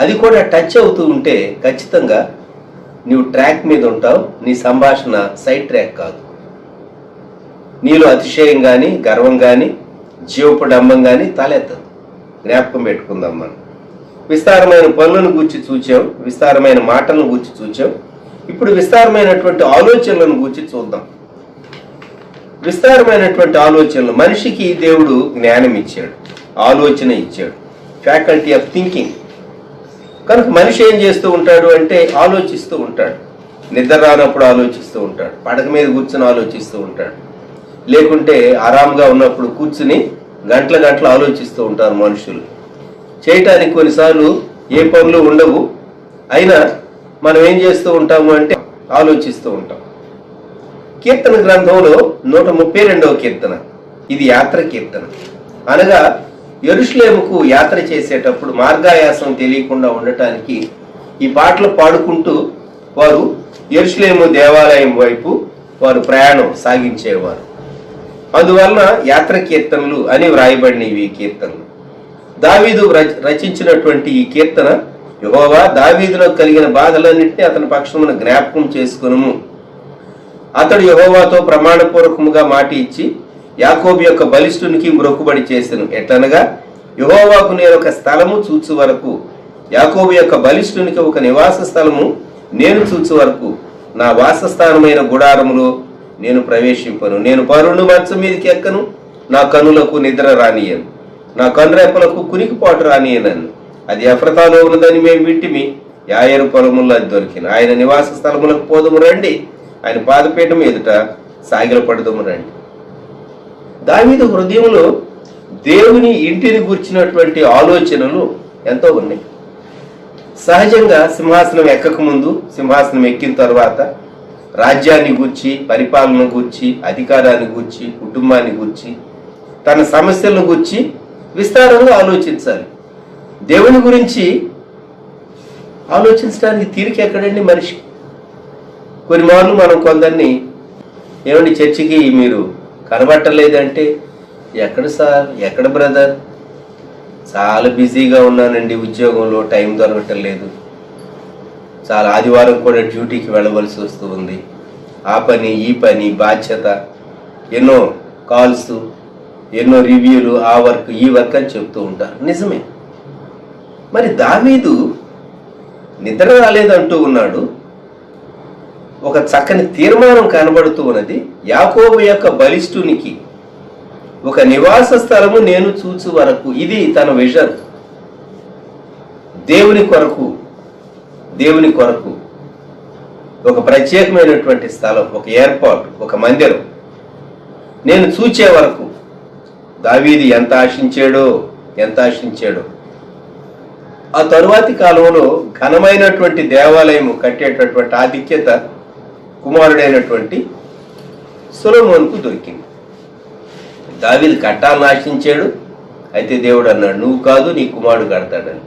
అది కూడా టచ్ అవుతూ ఉంటే ఖచ్చితంగా నీవు ట్రాక్ మీద ఉంటావు. నీ సంభాషణ సైడ్ ట్రాక్ కాదు. నీలో అతిశయం కానీ గర్వం కానీ జీవపు డంబం కానీ తలెత్తదు. జ్ఞాపకం పెట్టుకుందాం. మనం విస్తారమైన పనులను గూర్చి చూచాం, విస్తారమైన మాటలను గూర్చి చూచాం. ఇప్పుడు విస్తారమైనటువంటి ఆలోచనలను గూర్చి చూద్దాం. విస్తారమైనటువంటి ఆలోచనలు. మనిషికి దేవుడు జ్ఞానం ఇచ్చాడు, ఆలోచన ఇచ్చాడు, ఫ్యాకల్టీ ఆఫ్ థింకింగ్. కనుక మనిషి ఏం చేస్తూ ఉంటాడు అంటే ఆలోచిస్తూ ఉంటాడు. నిద్ర రానప్పుడు ఆలోచిస్తూ ఉంటాడు, పడక మీద కూర్చుని ఆలోచిస్తూ ఉంటాడు, లేకుంటే ఆరాంగా ఉన్నప్పుడు కూర్చుని గంటల గంటలు ఆలోచిస్తూ ఉంటారు మనుషులు. చేయటానికి కొన్నిసార్లు ఏ పనులు ఉండవు, అయినా మనం ఏం చేస్తూ ఉంటాము అంటే ఆలోచిస్తూ ఉంటాం. కీర్తన గ్రంథంలో 132వ కీర్తన, ఇది యాత్ర కీర్తన. అనగా యెరూషలేముకు యాత్ర చేసేటప్పుడు మార్గాయాసం తెలియకుండా ఉండటానికి ఈ పాటలు పాడుకుంటూ వారు యెరూషలేము దేవాలయం వైపు వారు ప్రయాణం సాగించేవారు. అందువలన యాత్ర కీర్తనలు అని వ్రాయబడినవి ఈ కీర్తనలు. దావీదు రచించినటువంటి ఈ కీర్తన, యెహోవా దావీదులో కలిగిన బాధలన్నింటినీ అతని పక్షమున జ్ఞాపకం చేసుకొనుము. అతడు యెహోవాతో ప్రమాణపూర్వకముగా మాట ఇచ్చి యాకోబు యొక్క బలిష్ఠునికి మ్రొక్కుబడి చేసెను. ఎట్లనగా, యెహోవాకు నేను ఒక స్థలము చూచు వరకు, యాకోబు యొక్క బలిష్ఠునికి ఒక నివాస స్థలము నేను చూచు వరకు నా వాసస్థానమైన గుడారములో నేను ప్రవేశింపను. నేను పరుండు మంచం మీదకి ఎక్కను, నా కనులకు నిద్ర రానియను, నా కనురెప్పలకు కునికిపాటు రానియనను. అది ఎఫ్రతాలో ఉన్నదని మేము వింటిమి, యాయేరు పొలముల్లో అది దొరికిన. ఆయన నివాస స్థలములకు పోదము రండి, ఆయన పాదపీఠం ఎదుట సాగిలపడదము రండి. దావీదు హృదయంలో దేవుని ఇంటిని గూర్చినటువంటి ఆలోచనలు ఎంతో ఉన్నాయి. సహజంగా సింహాసనం ఎక్కక ముందు, సింహాసనం ఎక్కిన తర్వాత రాజ్యాన్ని గూర్చి, పరిపాలన గూర్చి, అధికారాన్ని గూర్చి, కుటుంబాన్ని గూర్చి, తన సమస్యలను గూర్చి విస్తారంగా ఆలోచించాలి. దేవుని గురించి ఆలోచించడానికి తీరిక ఎక్కడండి మనిషి? కొన్ని మార్లు మనం కొందరిని, ఏమండి చర్చికి మీరు కనబట్టలేదంటే, ఎక్కడ సార్, ఎక్కడ బ్రదర్, చాలా బిజీగా ఉన్నానండి, ఉద్యోగంలో టైం దొరకటం లేదు, చాలా ఆదివారం కూడా డ్యూటీకి వెళ్ళవలసి వస్తూ ఉంది, ఆ పని ఈ పని బాధ్యత, ఎన్నో కాల్స్, ఎన్నో రివ్యూలు, ఆ వర్క్ ఈ వర్క్ అని చెప్తూ ఉంటారు. నిజమే. మరి దావీదు నిద్ర రాలేదంటూ ఉన్నాడు. ఒక చక్కని తీర్మానం కనబడుతూ ఉన్నది. యాకోబు యొక్క బలిష్ఠునికి ఒక నివాస స్థలము నేను చూచు వరకు, ఇది తన విజన్. దేవుని కొరకు, దేవుని కొరకు ఒక ప్రత్యేకమైనటువంటి స్థలం, ఒక ఏర్పాటు, ఒక మందిరం నేను చూచే వరకు దావీదు ఎంత ఆశించాడో, ఎంత ఆశించాడో. ఆ తరువాతి కాలంలో ఘనమైనటువంటి దేవాలయము కట్టేటటువంటి ఆధిక్యత కుమారుడైనటువంటి సొలొమోనుకు దొరికింది. దావీదు కట్టాలని ఆశించాడు, అయితే దేవుడు అన్నాడు, నువ్వు కాదు నీ కుమారుడు కడతాడని.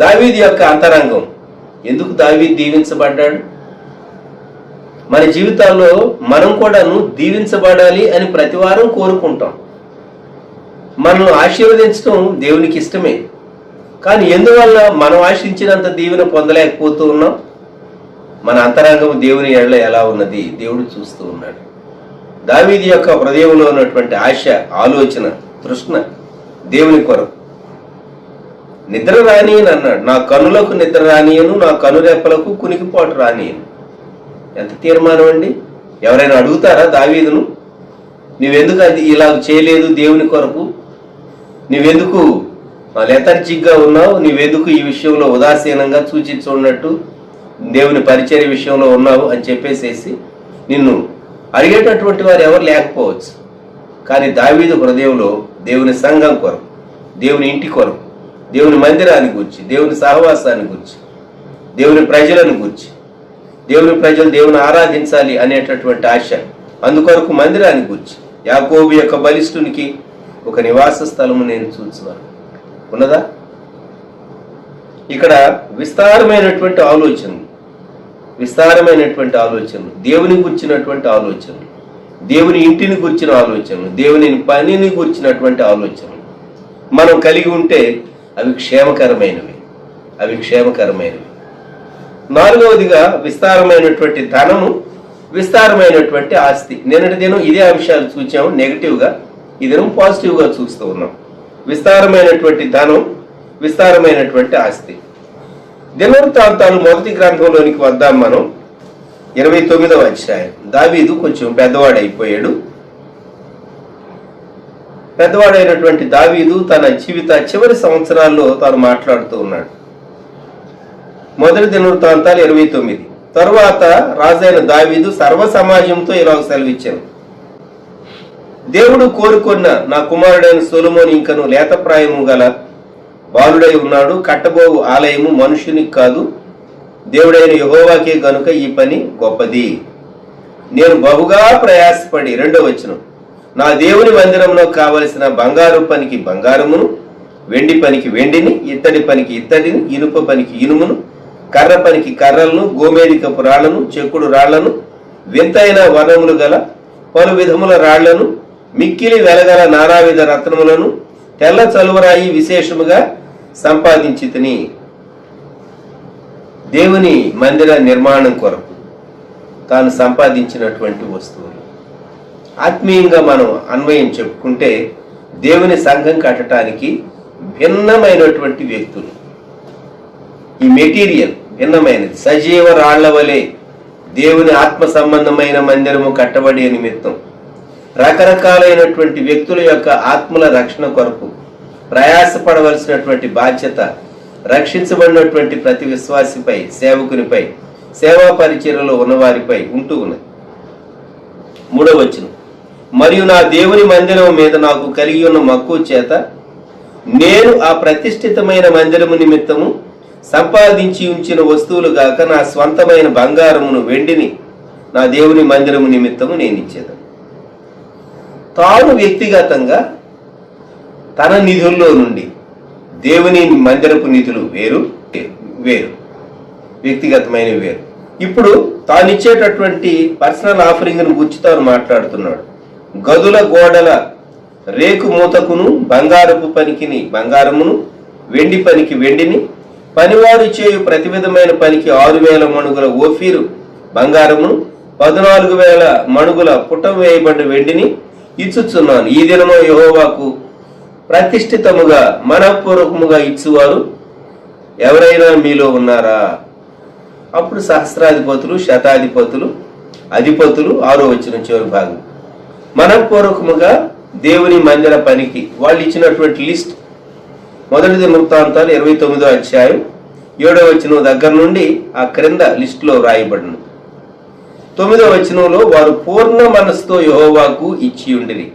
దావీదు యొక్క అంతరంగం, ఎందుకు దావీదు దీవించబడ్డాడు? మన జీవితాల్లో మనం కూడాను దీవించబడాలి అని ప్రతివారం కోరుకుంటాం. మనల్ని ఆశీర్వదించడం దేవునికి ఇష్టమే, కానీ ఎందువల్ల మనం ఆశించినంత దీవెన పొందలేకపోతూ ఉన్నాం? మన అంతరంగం దేవుని ఎడల ఎలా ఉన్నది దేవుడు చూస్తూ ఉన్నాడు. దావీదు యొక్క హృదయంలో ఉన్నటువంటి ఆశ, ఆలోచన, తృష్ణ దేవుని కొరకు. నిద్ర రానియను అన్నాడు, నా కనులకు నిద్ర రానియను, నా కనురెప్పలకు కునికిపాటు రానియను. ఎంత తీర్మానం అండి! ఎవరైనా అడుగుతారా దావీదును, నువ్వెందుకు అది ఇలా చేయలేదు దేవుని కొరకు, నువ్వెందుకు లెథర్జిక్గా ఉన్నావు, నువ్వెందుకు ఈ విషయంలో ఉదాసీనంగా చూచిస్తున్నట్టు దేవుని పరిచర్య విషయంలో ఉన్నావు అని చెప్పేసేసి నిన్ను అడిగేటటువంటి వారు ఎవరు లేకపోవచ్చు. కానీ దావీదు హృదయంలో దేవుని సంఘం కొరకు, దేవుని ఇంటి కొరకు, దేవుని మందిరాన్ని గూర్చి, దేవుని సహవాసాన్ని గూర్చి, దేవుని ప్రజలను గూర్చి, దేవుని ప్రజలు దేవుని ఆరాధించాలి అనేటటువంటి ఆశ, అందుకొరకు మందిరాన్ని గూర్చి, యాకోబు యొక్క బలిష్ఠునికి ఒక నివాస స్థలము నేను చూచున్నాను ఉన్నదా? ఇక్కడ విస్తారమైనటువంటి ఆలోచనలు, విస్తారమైనటువంటి ఆలోచనలు, దేవుని గుర్చినటువంటి ఆలోచనలు, దేవుని ఇంటిని గుర్చిన ఆలోచనలు, దేవుని పనిని గుర్చినటువంటి ఆలోచనలు మనం కలిగి ఉంటే అవి క్షేమకరమైనవి, అవి క్షేమకరమైనవి. నాలుగవదిగా విస్తారమైనటువంటి ధనము విస్తారమైనటువంటి ఆస్తి. నిన్నటి దినం ఇదే అంశాలు చూసాము నెగిటివ్గా, ఈ దినం పాజిటివ్గా చూస్తూ ఉన్నాం. విస్తారమైనటువంటి ధనం, విస్తారమైనటువంటి ఆస్తి. దినవృత్తాంతాలు మొదటి గ్రంథంలోనికి వద్దాం మనం. 29వ అధ్యాయం. దావీదు కొంచెం పెద్దవాడైపోయాడు. పెద్దవాడైనటువంటి దావీదు తన జీవిత చివరి సంవత్సరాల్లో తాను మాట్లాడుతూ ఉన్నాడు. మొదటి దినవృత్తాంతాలు 29. తరువాత రాజైన దావీదు సర్వ సమాజంతో ఇలా సెలవిచ్చాను. దేవుడు కోరుకున్న నా కుమారుడైన సొలొమోను ఇంకను లేతప్రాయము గల బాలుడై ఉన్నాడు. కట్టబోవు ఆలయము మనుషునికి కాదు, దేవుడైన యెహోవాకే గనుక ఈ పని గొప్పది. నేను బహుగా ప్రయాసపడి, 2వ వచనం, నా దేవుని మందిరంలో కావలసిన బంగారు పనికి బంగారమును, వెండి పనికి వెండిని, ఇత్తడి పనికి ఇత్తడిని, ఇనుప పనికి ఇనుమును, కర్ర పనికి కర్రలను, గోమేధికపు రాళ్లను, చెక్కుడు రాళ్లను, వింతైన వనములు గల పలు విధముల రాళ్లను, మిక్కిలి వెలగల నానావిధ రత్నములను, తెల్ల చలువరాయి విశేషముగా సంపాదించితిని. దేవుని మందిర నిర్మాణం కొరకు తాను సంపాదించినటువంటి వస్తువులు. ఆత్మీయంగా మనం అన్వయం చెప్పుకుంటే దేవుని సంఘం కట్టడానికి భిన్నమైనటువంటి వ్యక్తులు. ఈ మెటీరియల్ భిన్నమైనది. సజీవ రాళ్ల వలె దేవుని ఆత్మ సంబంధమైన మందిరము కట్టబడే నిమిత్తం రకరకాలైనటువంటి వ్యక్తుల యొక్క ఆత్మల రక్షణ కొరకు ప్రయాసపడవలసినటువంటి బాధ్యత రక్షించబడినటువంటి ప్రతి విశ్వాసిపై, సేవకునిపై, సేవా పరిచర్యలో ఉన్నవారిపై ఉంటూ ఉన్నది. 3వ వచనం, మరియు నా దేవుని మందిరం మీద నాకు కలిగి ఉన్న మక్కువ చేత నేను ఆ ప్రతిష్ఠితమైన మందిరము నిమిత్తము సంపాదించి ఉంచిన వస్తువులు గాక నా స్వంతమైన బంగారమును, వెండిని నా దేవుని మందిరము నిమిత్తము నేను ఇచ్చేదాను. తాను వ్యక్తిగతంగా తన నిధుల్లో నుండి, దేవుని మందిరపు నిధులు వేరు వేరు, వ్యక్తిగతమైన వేరు. ఇప్పుడు తాను ఇచ్చేటటువంటి పర్సనల్ ఆఫరింగ్ను గురించి తాను మాట్లాడుతున్నాడు. గదుల గోడల రేకు మూతకును, బంగారపు పనికిని బంగారమును, వెండి పనికి వెండిని, పనివారు చేయు ప్రతి విధమైన పనికి 6,000 మణుగుల ఓఫీరు బంగారమును, 14,000 మణుగుల పుటం వేయబడిన వెండిని ఇచ్చుచున్నాను. ఈ దినము యెహోవాకు ప్రతిష్ఠితముగా మనఃపూర్వకముగా ఇచ్చువారు ఎవరైనా మీలో ఉన్నారా? అప్పుడు సహస్రాధిపతులు, శతాధిపతులు, అధిపతులు, 6వ వచనం చివరి భాగం, మనఃపూర్వకముగా దేవుని మందిర పనికి వాళ్ళు ఇచ్చినటువంటి లిస్ట్. మొదటి దినవృత్తాంతాలు 29వ అధ్యాయం 7వ వచనం దగ్గర నుండి ఆ క్రింద లిస్టులో రాయబడినది. 9వ వచనంలో వారు పూర్ణ మనసుతో యెహోవాకు ఇచ్చి ఉండిరి.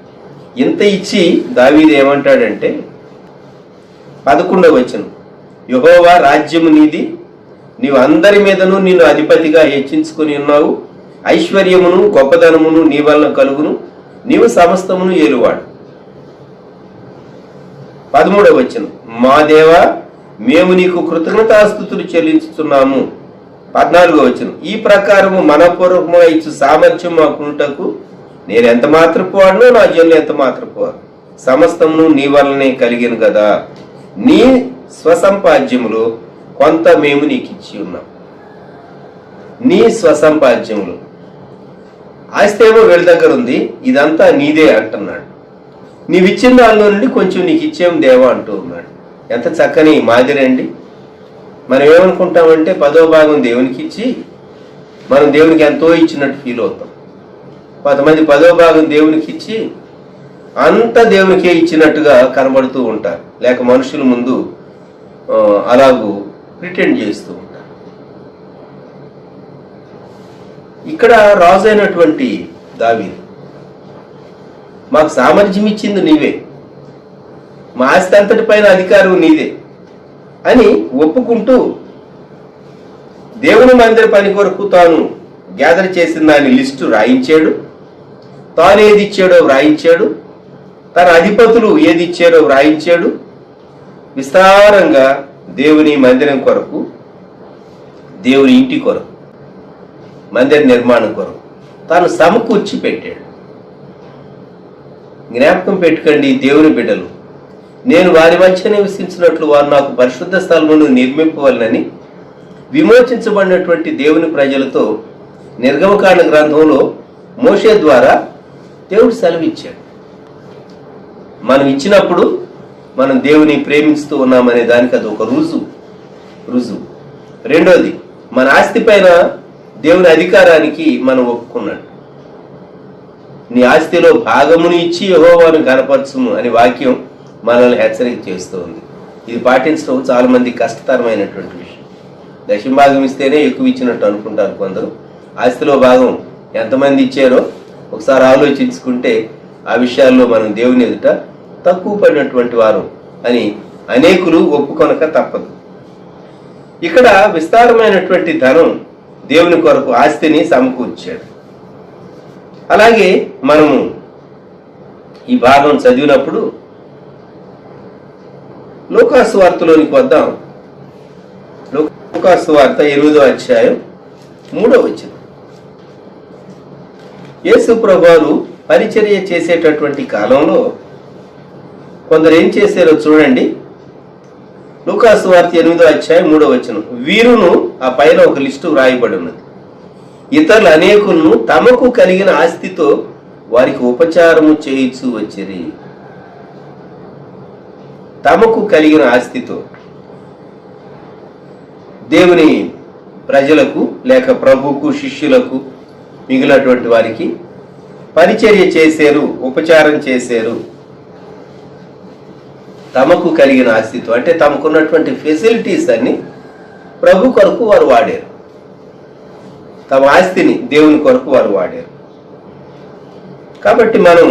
ఇంత ఇచ్చి దావీదు ఏమంటాడంటే, 11వ వచనం, యెహోవా రాజ్యము నీది, నీవు అందరి మీదను నిన్ను అధిపతిగా హెచ్చించుకుని ఉన్నావు. ఐశ్వర్యమును గొప్పదనమును నీ వలన కలుగును, నీవు సమస్తమును ఏలువాడు. 13వ వచనం, మా దేవా మేము నీకు కృతజ్ఞతాస్తుతులు చెల్లించుతున్నాము. 14వ వచనం, ఈ ప్రకారము మనపూర్వకముగా ఇచ్చు సామర్థ్యం మాకుంటకు నేను ఎంత మాత్రపు వాడునో నా జనులు ఎంత మాత్రపు వాడు, సమస్తమును నీ వలనే కలిగిన కదా. నీ స్వసంపాద్యములు కొంత మేము నీకు ఇచ్చి ఉన్నాం. నీ స్వసంపాద్యములు, ఆస్తి ఏమో వీళ్ళ దగ్గర ఉంది, ఇదంతా నీదే అంటున్నాడు. నీవిచ్చిన దానిలో నుండి కొంచెం నీకు ఇచ్చేం దేవా అంటూ ఉన్నాడు. ఎంత చక్కని మాదిరి అండి. మనం ఏమనుకుంటామంటే 10వ భాగం దేవునికి ఇచ్చి మనం దేవునికి ఎంతో ఇచ్చినట్టు ఫీల్ అవుతాం. కొంతమంది 10వ భాగం దేవునికి ఇచ్చి అంత దేవునికే ఇచ్చినట్టుగా కనబడుతూ ఉంటారు, లేక మనుషుల ముందు అలాగూ ప్రిటెండ్ చేస్తూ ఉంటారు. ఇక్కడ రాజు అయినటువంటి దావీదు, మాకు సామర్థ్యం ఇచ్చింది నీవే, మా ఆస్తి అంతటి పైన అధికారం నీదే అని ఒప్పుకుంటూ దేవుని మందిర పని కొరకు తాను గ్యాదర్ చేసిన దాని లిస్టు రాయించాడు. తాను ఏది ఇచ్చాడో వ్రాయించాడు, తన అధిపతులు ఏది ఇచ్చాడో వ్రాయించాడు. విస్తారంగా దేవుని మందిరం కొరకు, దేవుని ఇంటి కొరకు, మందిర నిర్మాణం కొరకు తాను సమకూర్చి పెట్టాడు. జ్ఞాపకం పెట్టుకోండి దేవుని బిడ్డలు, నేను వారి మధ్య నివసించినట్లు వారు నాకు పరిశుద్ధ స్థలమును నిర్మింపవలనని విమోచించబడినటువంటి దేవుని ప్రజలతో నిర్గమకాండ గ్రంథంలో మోషే ద్వారా దేవుడు సెలవిచ్చాడు. మనం ఇచ్చినప్పుడు మనం దేవుని ప్రేమిస్తూ ఉన్నామనే దానికి అది ఒక రుజువు. రెండోది, మన ఆస్తి పైన దేవుని అధికారానికి మనం ఒప్పుకున్నాడు. నీ ఆస్తిలో భాగమును ఇచ్చి యెహోవాను ఘనపరచుము అనే వాక్యం మనల్ని హెచ్చరిక చేస్తూ ఉంది. ఇది పాటించడం చాలా మంది కష్టతరమైనటువంటి విషయం. దశమ భాగం ఇస్తేనే ఎక్కువ ఇచ్చినట్టు అనుకుంటారు కొందరు. ఆస్తిలో భాగం ఎంతమంది ఇచ్చారో ఒకసారి ఆలోచించుకుంటే ఆ విషయాల్లో మనం దేవుని ఎదుట తక్కువ పడినటువంటి వారు అని అనేకులు ఒప్పుకొనక తప్పదు. ఇక్కడ విస్తారమైనటువంటి ధనం దేవుని కొరకు ఆస్తిని సమకూర్చాడు. అలాగే మనము ఈ భాగం చదివినప్పుడు లూకాసు వార్తలోనికి వద్దాం. లూకాసు వార్త 8వ అధ్యాయం 3వ వచనం. యేసు ప్రభువారు పరిచర్య చేసేటటువంటి కాలంలో కొందరు ఏం చేశారో చూడండి. లూకాసు వార్త 8వ అధ్యాయం 3వ వచనం. వీరును, ఆ పైన ఒక లిస్టు వ్రాయబడి ఉన్నది, ఇతరులు అనేకులను తమకు కలిగిన ఆస్తితో వారికి ఉపచారము చేయించు వచ్చిరి. తమకు కలిగిన ఆస్తితో దేవుని ప్రజలకు లేక ప్రభుకు, శిష్యులకు, మిగిలినటువంటి వారికి పరిచర్య చేశారు, ఉపచారం చేశారు. తమకు కలిగిన ఆస్తితో అంటే తమకున్నటువంటి ఫెసిలిటీస్ అన్ని ప్రభు కొరకు వారు వాడారు. తమ ఆస్తిని దేవుని కొరకు వారు వాడారు. కాబట్టి మనం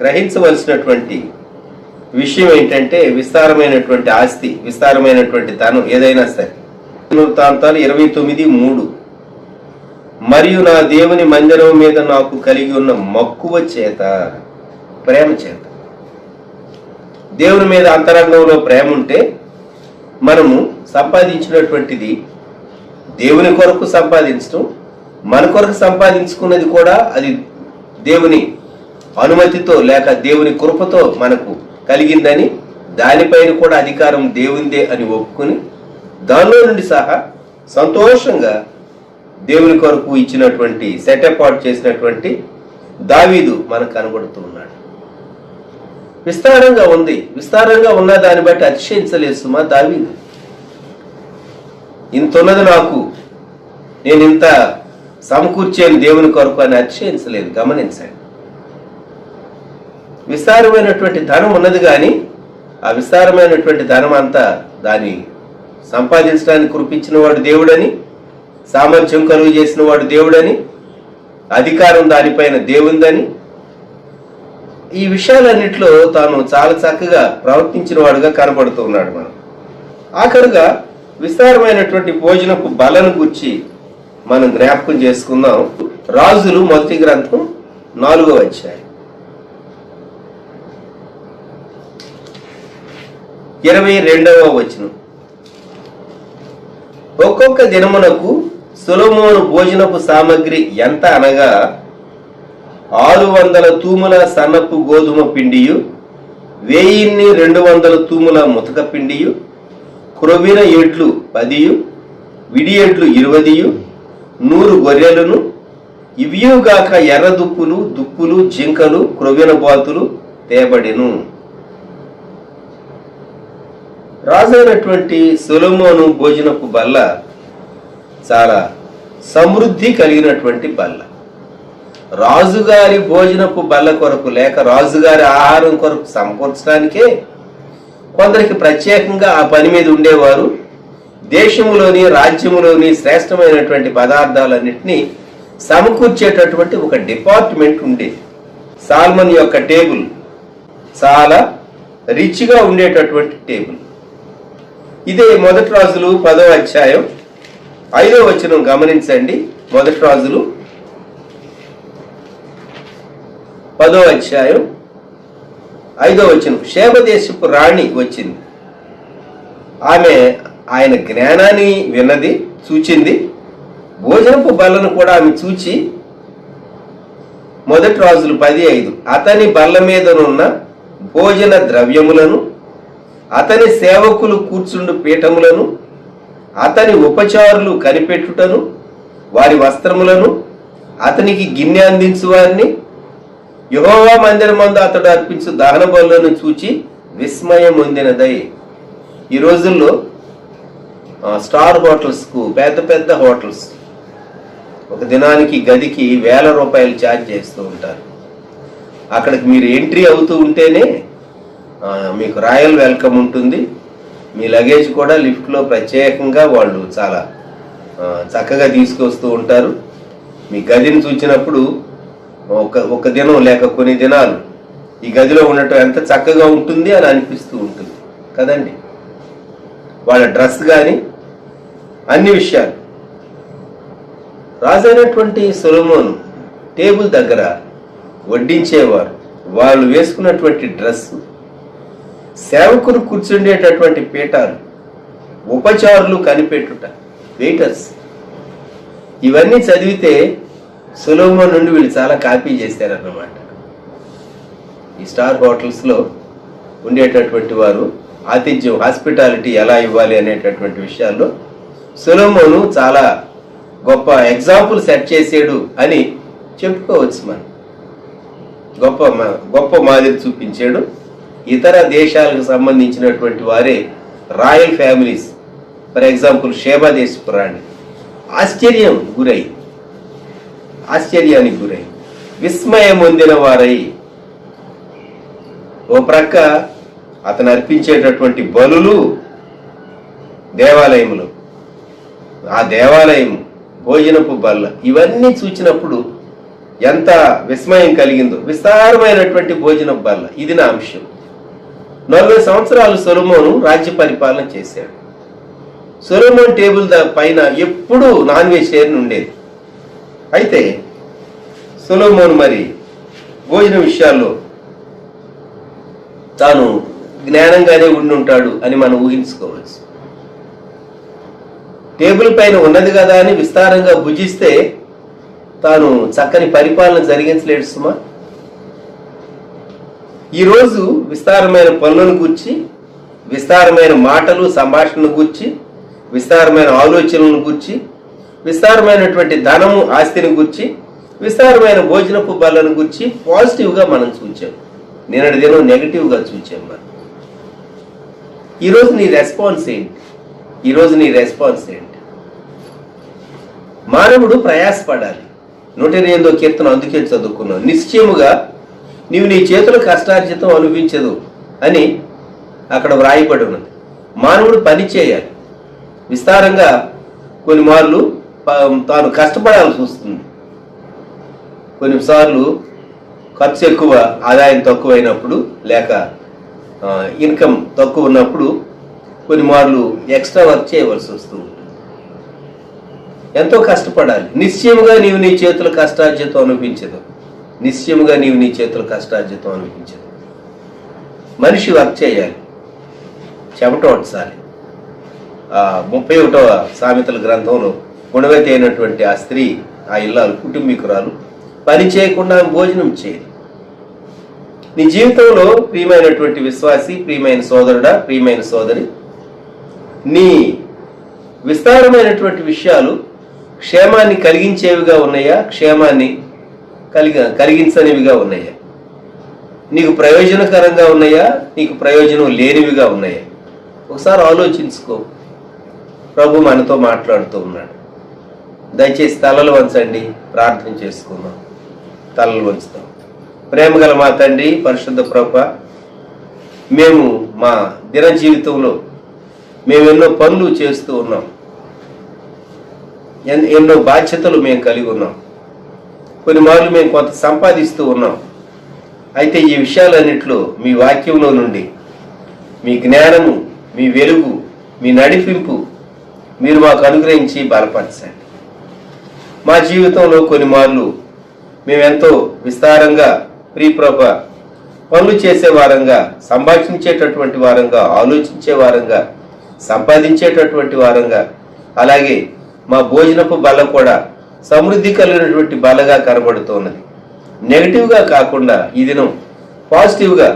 గ్రహించవలసినటువంటి విషయం ఏంటంటే విస్తారమైనటువంటి ఆస్తి, విస్తారమైనటువంటి ధనం ఏదైనా సరే. వృత్తాంతాలు 29:3. మరియు నా దేవుని మందిరం మీద నాకు కలిగి ఉన్న మక్కువ చేత, ప్రేమ చేత. దేవుని మీద అంతరంగంలో ప్రేమ ఉంటే మనము సంపాదించినటువంటిది దేవుని కొరకు సంపాదించడం, మన కొరకు సంపాదించుకున్నది కూడా అది దేవుని అనుమతితో లేక దేవుని కృపతో మనకు కలిగిందని, దానిపైన కూడా అధికారం దేవునిదే అని ఒప్పుకొని దానిలో నుండి సహా సంతోషంగా దేవుని కొరకు ఇచ్చినటువంటి సెటప్ అవుట్ చేసినటువంటి దావీదు మనకు కనబడుతూ ఉన్నాడు. విస్తారంగా ఉంది. విస్తారంగా ఉన్న దాన్ని బట్టి అతిశయించలేదు సుమా దావీదు. ఇంత ఉన్నది నాకు, నేను ఇంత సమకూర్చేది దేవుని కొరకు అని అతిశయించలేదు. గమనించండి, విస్తారమైనటువంటి ధనం ఉన్నది కానీ ఆ విస్తారమైనటువంటి ధనం అంతా దాన్ని సంపాదించడానికి కురిపించిన వాడు దేవుడని, సామర్థ్యం కలుగు చేసిన వాడు దేవుడని, అధికారం దానిపైన దేవుందని, ఈ విషయాలన్నింటిలో తాను చాలా చక్కగా ప్రవర్తించిన వాడుగా కనబడుతూ ఉన్నాడు. మనం ఆఖరుగా విస్తారమైనటువంటి భోజనపు బలను గురించి మనం జ్ఞాపకం చేసుకుందాం. రాజులు మొదటి గ్రంథం 4వ అధ్యాయం 22వ వచనం. ఒక్కొక్క దినమునకు సొలొమోను భోజనపు సామగ్రి ఎంత అనగా 600 తూముల సన్నపు గోధుమ పిండియు, 1200 తూముల ముతక పిండియు, క్రొవ్విన ఎడ్లు 10, విడి ఎడ్లు 20, 100 గొర్రెలను, ఇవియుగాక ఎర్ర దుప్పులు, జింకలు, క్రొవ్విన బాతులు తేబడెను. రాజైనటువంటి సొలొమోను భోజనపు బల్ల చాలా సమృద్ధి కలిగినటువంటి బల్ల. రాజుగారి భోజనపు బల్ల కొరకు లేక రాజుగారి ఆహారం కొరకు సమకూర్చడానికే కొందరికి ప్రత్యేకంగా ఆ పని మీద ఉండేవారు. దేశంలోని, రాజ్యములోని శ్రేష్టమైనటువంటి పదార్థాలన్నింటినీ సమకూర్చేటటువంటి ఒక డిపార్ట్మెంట్ ఉండేది. సాల్మన్ యొక్క టేబుల్ చాలా రిచ్గా ఉండేటటువంటి టేబుల్. ఇదే మొదటి రాజులు 10వ అధ్యాయం 5వ వచనం గమనించండి. మొదటి రాజులు 10వ అధ్యాయం 5వ వచనం. శేబదేశపు రాణి వచ్చింది. ఆమె ఆయన జ్ఞానాన్ని విన్నది, చూచింది. భోజనపు బల్లను కూడా ఆమె చూచి, మొదటి రాజులు 10:5, అతని బల్ల మీదనున్న భోజన ద్రవ్యములను, అతని సేవకులు కూర్చుండు పీఠములను, అతని ఉపచారులు కనిపెట్టుటను, వారి వస్త్రములను, అతనికి గిన్నె అందించు వారిని యెహోవా మందిరమందు అతడు అర్పించు దహన బలులను చూచి విస్మయం పొందినదై. ఈ రోజుల్లో స్టార్ హోటల్స్కు, పెద్ద పెద్ద హోటల్స్ ఒక దినానికి గదికి ₹1000 ఛార్జ్ చేస్తూ ఉంటారు. అక్కడికి మీరు ఎంట్రీ అవుతూ ఉంటేనే మీకు రాయల్ వెల్కమ్ ఉంటుంది. మీ లగేజ్ కూడా లిఫ్ట్లో ప్రత్యేకంగా వాళ్ళు చాలా చక్కగా తీసుకొస్తూ ఉంటారు. మీ గదిని చూసినప్పుడు ఒక దినం లేక కొన్ని దినాలు ఈ గదిలో ఉండటం ఎంత చక్కగా ఉంటుంది అని అనిపిస్తూ ఉంటుంది కదండి. వాళ్ళ డ్రెస్ కానీ అన్ని విషయాలు. రాజైనటువంటి సొలొమోను టేబుల్ దగ్గర వడ్డించేవారు. వాళ్ళు వేసుకున్నటువంటి డ్రెస్సు, సేవకులు కూర్చుండేటటువంటి పీఠాలు, ఉపచారులు కనిపెట్టుట, వెయిటర్స్, ఇవన్నీ చదివితే సొలొమోను నుండి వీళ్ళు చాలా కాపీ చేశారన్నమాట. ఈ స్టార్ హోటల్స్లో ఉండేటటువంటి వారు ఆతిథ్యం, హాస్పిటాలిటీ ఎలా ఇవ్వాలి అనేటటువంటి విషయాల్లో సొలొమోను చాలా గొప్ప ఎగ్జాంపుల్ సెట్ చేసాడు అని చెప్పుకోవచ్చు. మనం గొప్ప మాదిరి చూపించాడు. ఇతర దేశాలకు సంబంధించినటువంటి వారే royal families, for example Sheba దేశపు రాణి ఆశ్చర్యానికి గురై విస్మయం పొందిన వారై, ఓ ప్రక్క అతను అర్పించేటటువంటి బలులు దేవాలయములు, ఆ దేవాలయం భోజనపు బల్ల, ఇవన్నీ చూచినప్పుడు ఎంత విస్మయం కలిగిందో. విస్తారమైనటువంటి భోజనపు బల్ల, ఇది నా అంశం. 40 సంవత్సరాలు సొలొమోను రాజ్య పరిపాలన చేశాడు. సొలొమోన్ టేబుల్ పైన ఎప్పుడూ నాన్ వెజిటేరియన్ ఉండేది. అయితే సొలొమోను మరి భోజన విషయాల్లో తాను జ్ఞానంగానే ఉండి ఉంటాడు అని మనం ఊహించుకోవచ్చు. టేబుల్ పైన ఉన్నది కదా అని విస్తారంగా భుజిస్తే తాను చక్కని పరిపాలన జరిగించలేడు సుమా. ఈరోజు విస్తారమైన పనులను గూర్చి, విస్తారమైన మాటలు సంభాషణను గూర్చి, విస్తారమైన ఆలోచనలను గూర్చి, విస్తారమైనటువంటి ధనము ఆస్తిని గూర్చి, విస్తారమైన భోజనపు బలను గూర్చి పాజిటివ్గా మనం చూచాం. నిన్నటి దినం నెగిటివ్గా చూచాం. మనం ఈరోజు నీ రెస్పాన్స్ ఏంటి? మానవుడు ప్రయాసపడాలి. 108వ కీర్తన అందుకే చదువుకున్నావు. నిశ్చయముగా నీవు నీ చేతుల కష్టార్జితం అనిపించదు అని అక్కడ వ్రాయబడి ఉన్నది. మానవుడు పని చేయాలి. విస్తారంగా కొన్ని మార్లు తాను కష్టపడాల్సి వస్తుంది. కొన్నిసార్లు ఖర్చు ఎక్కువ, ఆదాయం తక్కువైనప్పుడు, లేక ఇన్కమ్ తక్కువ ఉన్నప్పుడు కొన్ని మార్లు ఎక్స్ట్రా వర్క్ చేయవలసి వస్తుంది. ఎంతో కష్టపడాలి. నిశ్చయముగా నీవు నీ చేతుల కష్టార్జితం అనిపించదు. మనిషి వర్క్ చేయాలి, చెమట వచ్చాలి. 31వ సామెతల గ్రంథంలో గుణవతి అయినటువంటి ఆ స్త్రీ, ఆ ఇల్లాలు, కుటుంబీకురాలు పని చేయకుండా భోజనం చేయదు. నీ జీవితంలో ప్రియమైనటువంటి విశ్వాసి, ప్రియమైన సోదరుడా, ప్రియమైన సోదరి, నీ విస్తారమైనటువంటి విషయాలు క్షేమాన్ని కలిగించేవిగా ఉన్నాయా, క్షేమాన్ని కలిగించనివిగా ఉన్నాయా? నీకు ప్రయోజనకరంగా ఉన్నాయా, నీకు ప్రయోజనం లేనివిగా ఉన్నాయా? ఒకసారి ఆలోచించుకో. ప్రభు మనతో మాట్లాడుతూ ఉన్నాడు. దయచేసి తలలు వంచండి, ప్రార్థన చేసుకుందాం. తలలు వంచుతాం. ప్రేమగల మా తండ్రి, పరిశుద్ధ ప్రభువా, మేము మా దిన జీవితంలో మేము ఎన్నో పనులు చేస్తూ ఉన్నాం, ఎన్నో బాధ్యతలు మేము కలిగి ఉన్నాం. కొన్ని మార్లు మేము కొంత సంపాదిస్తూ ఉన్నాం. అయితే ఈ విషయాలన్నింటిలో మీ వాక్యంలో నుండి మీ జ్ఞానము, మీ వెలుగు, మీ నడిపింపు మీరు మాకు అనుగ్రహించి బలపరచండి. మా జీవితంలో కొన్ని మార్లు మేమెంతో విస్తారంగా ప్రియప్రభ పనులు చేసే వారంగా, సంభాషించేటటువంటి వారంగా, ఆలోచించే వారంగా, సంపాదించేటటువంటి వారంగా, అలాగే మా భోజనపు బల్ల కూడా సమృద్ధి కలిగినటువంటి బల్లగా కనబడుతున్నది. నెగిటివ్గా కాకుండా ఈ దినం పాజిటివ్గా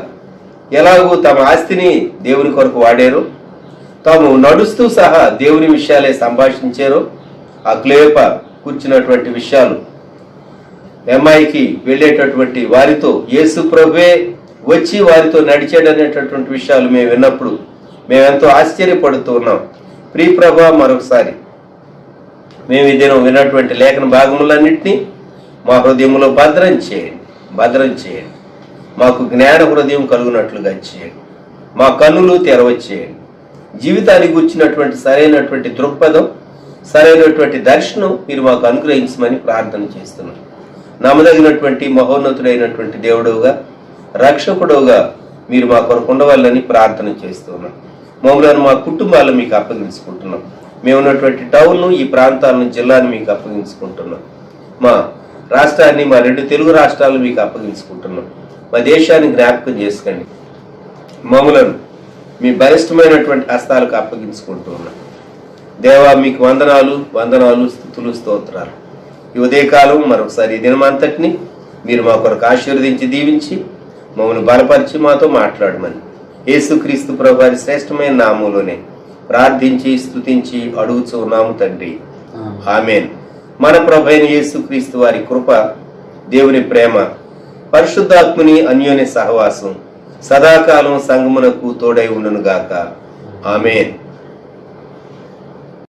ఎలాగూ తమ ఆస్తిని దేవుని కొరకు వాడారో, తాము నడుస్తూ సహా దేవుని విషయాలే సంభాషించారో, ఆ క్లేప కూర్చున్నటువంటి విషయాలు ఎమ్మాయికి వెళ్ళేటటువంటి వారితో యేసు ప్రభువే వచ్చి వారితో నడిచాడనేటటువంటి విషయాలు మేము విన్నప్పుడు మేమెంతో ఆశ్చర్యపడుతూ ఉన్నాం. ప్రియ ప్రభా, మరొకసారి మేము ఈ దినం విన్నటువంటి లేఖన భాగములన్నింటినీ మా హృదయంలో భద్రం చేయండి. మాకు జ్ఞాన హృదయం కలుగునట్లుగా చేయండి. మా కన్నులు తెరవచ్చేయండి. జీవితానికి వచ్చినటువంటి సరైనటువంటి దృక్పథం, సరైనటువంటి దర్శనం మీరు మాకు అనుగ్రహించమని ప్రార్థన చేస్తున్నాం. నమ్మదగినటువంటి మహోన్నతుడైనటువంటి దేవుడుగా, రక్షకుడుగా మీరు మా కొరకు ఉండవాలని ప్రార్థన చేస్తున్నాం. మమ్మల్ని మా కుటుంబాలను మీకు అప్పగించుకుంటున్నాం. మేము ఉన్నటువంటి టౌన్ను, ఈ ప్రాంతాలను, జిల్లాను మీకు అప్పగించుకుంటున్నాం. మా రాష్ట్రాన్ని, మా 2 తెలుగు రాష్ట్రాలను మీకు అప్పగించుకుంటున్నాం. మా దేశాన్ని జ్ఞాపకం చేసుకోండి. మమ్మలను మీ బలిష్టమైనటువంటి హస్తాలకు అప్పగించుకుంటున్నాం. దేవా, మీకు వందనాలు, స్తుతులు, స్తోత్రాలు. ఈ ఉదయకాలం మరొకసారి ఈ దినమంతటిని మీరు మా కొరకు ఆశీర్వదించి దీవించి మమ్మల్ని బలపరిచి మాతో మాట్లాడమని యేసుక్రీస్తు ప్రభువారి శ్రేష్టమైన నామములోనే ప్రార్థించి స్తుతించి అడుగుచూ ఉన్నాము తండ్రి. ఆమేన్. మన ప్రభువైన యేసుక్రీస్తు వారి కృప, దేవుని ప్రేమ, పరిశుద్ధాత్ముని అన్యోన్య సహవాసం సదాకాలం సంగమునకు తోడై ఉండును గాక. ఆమేన్.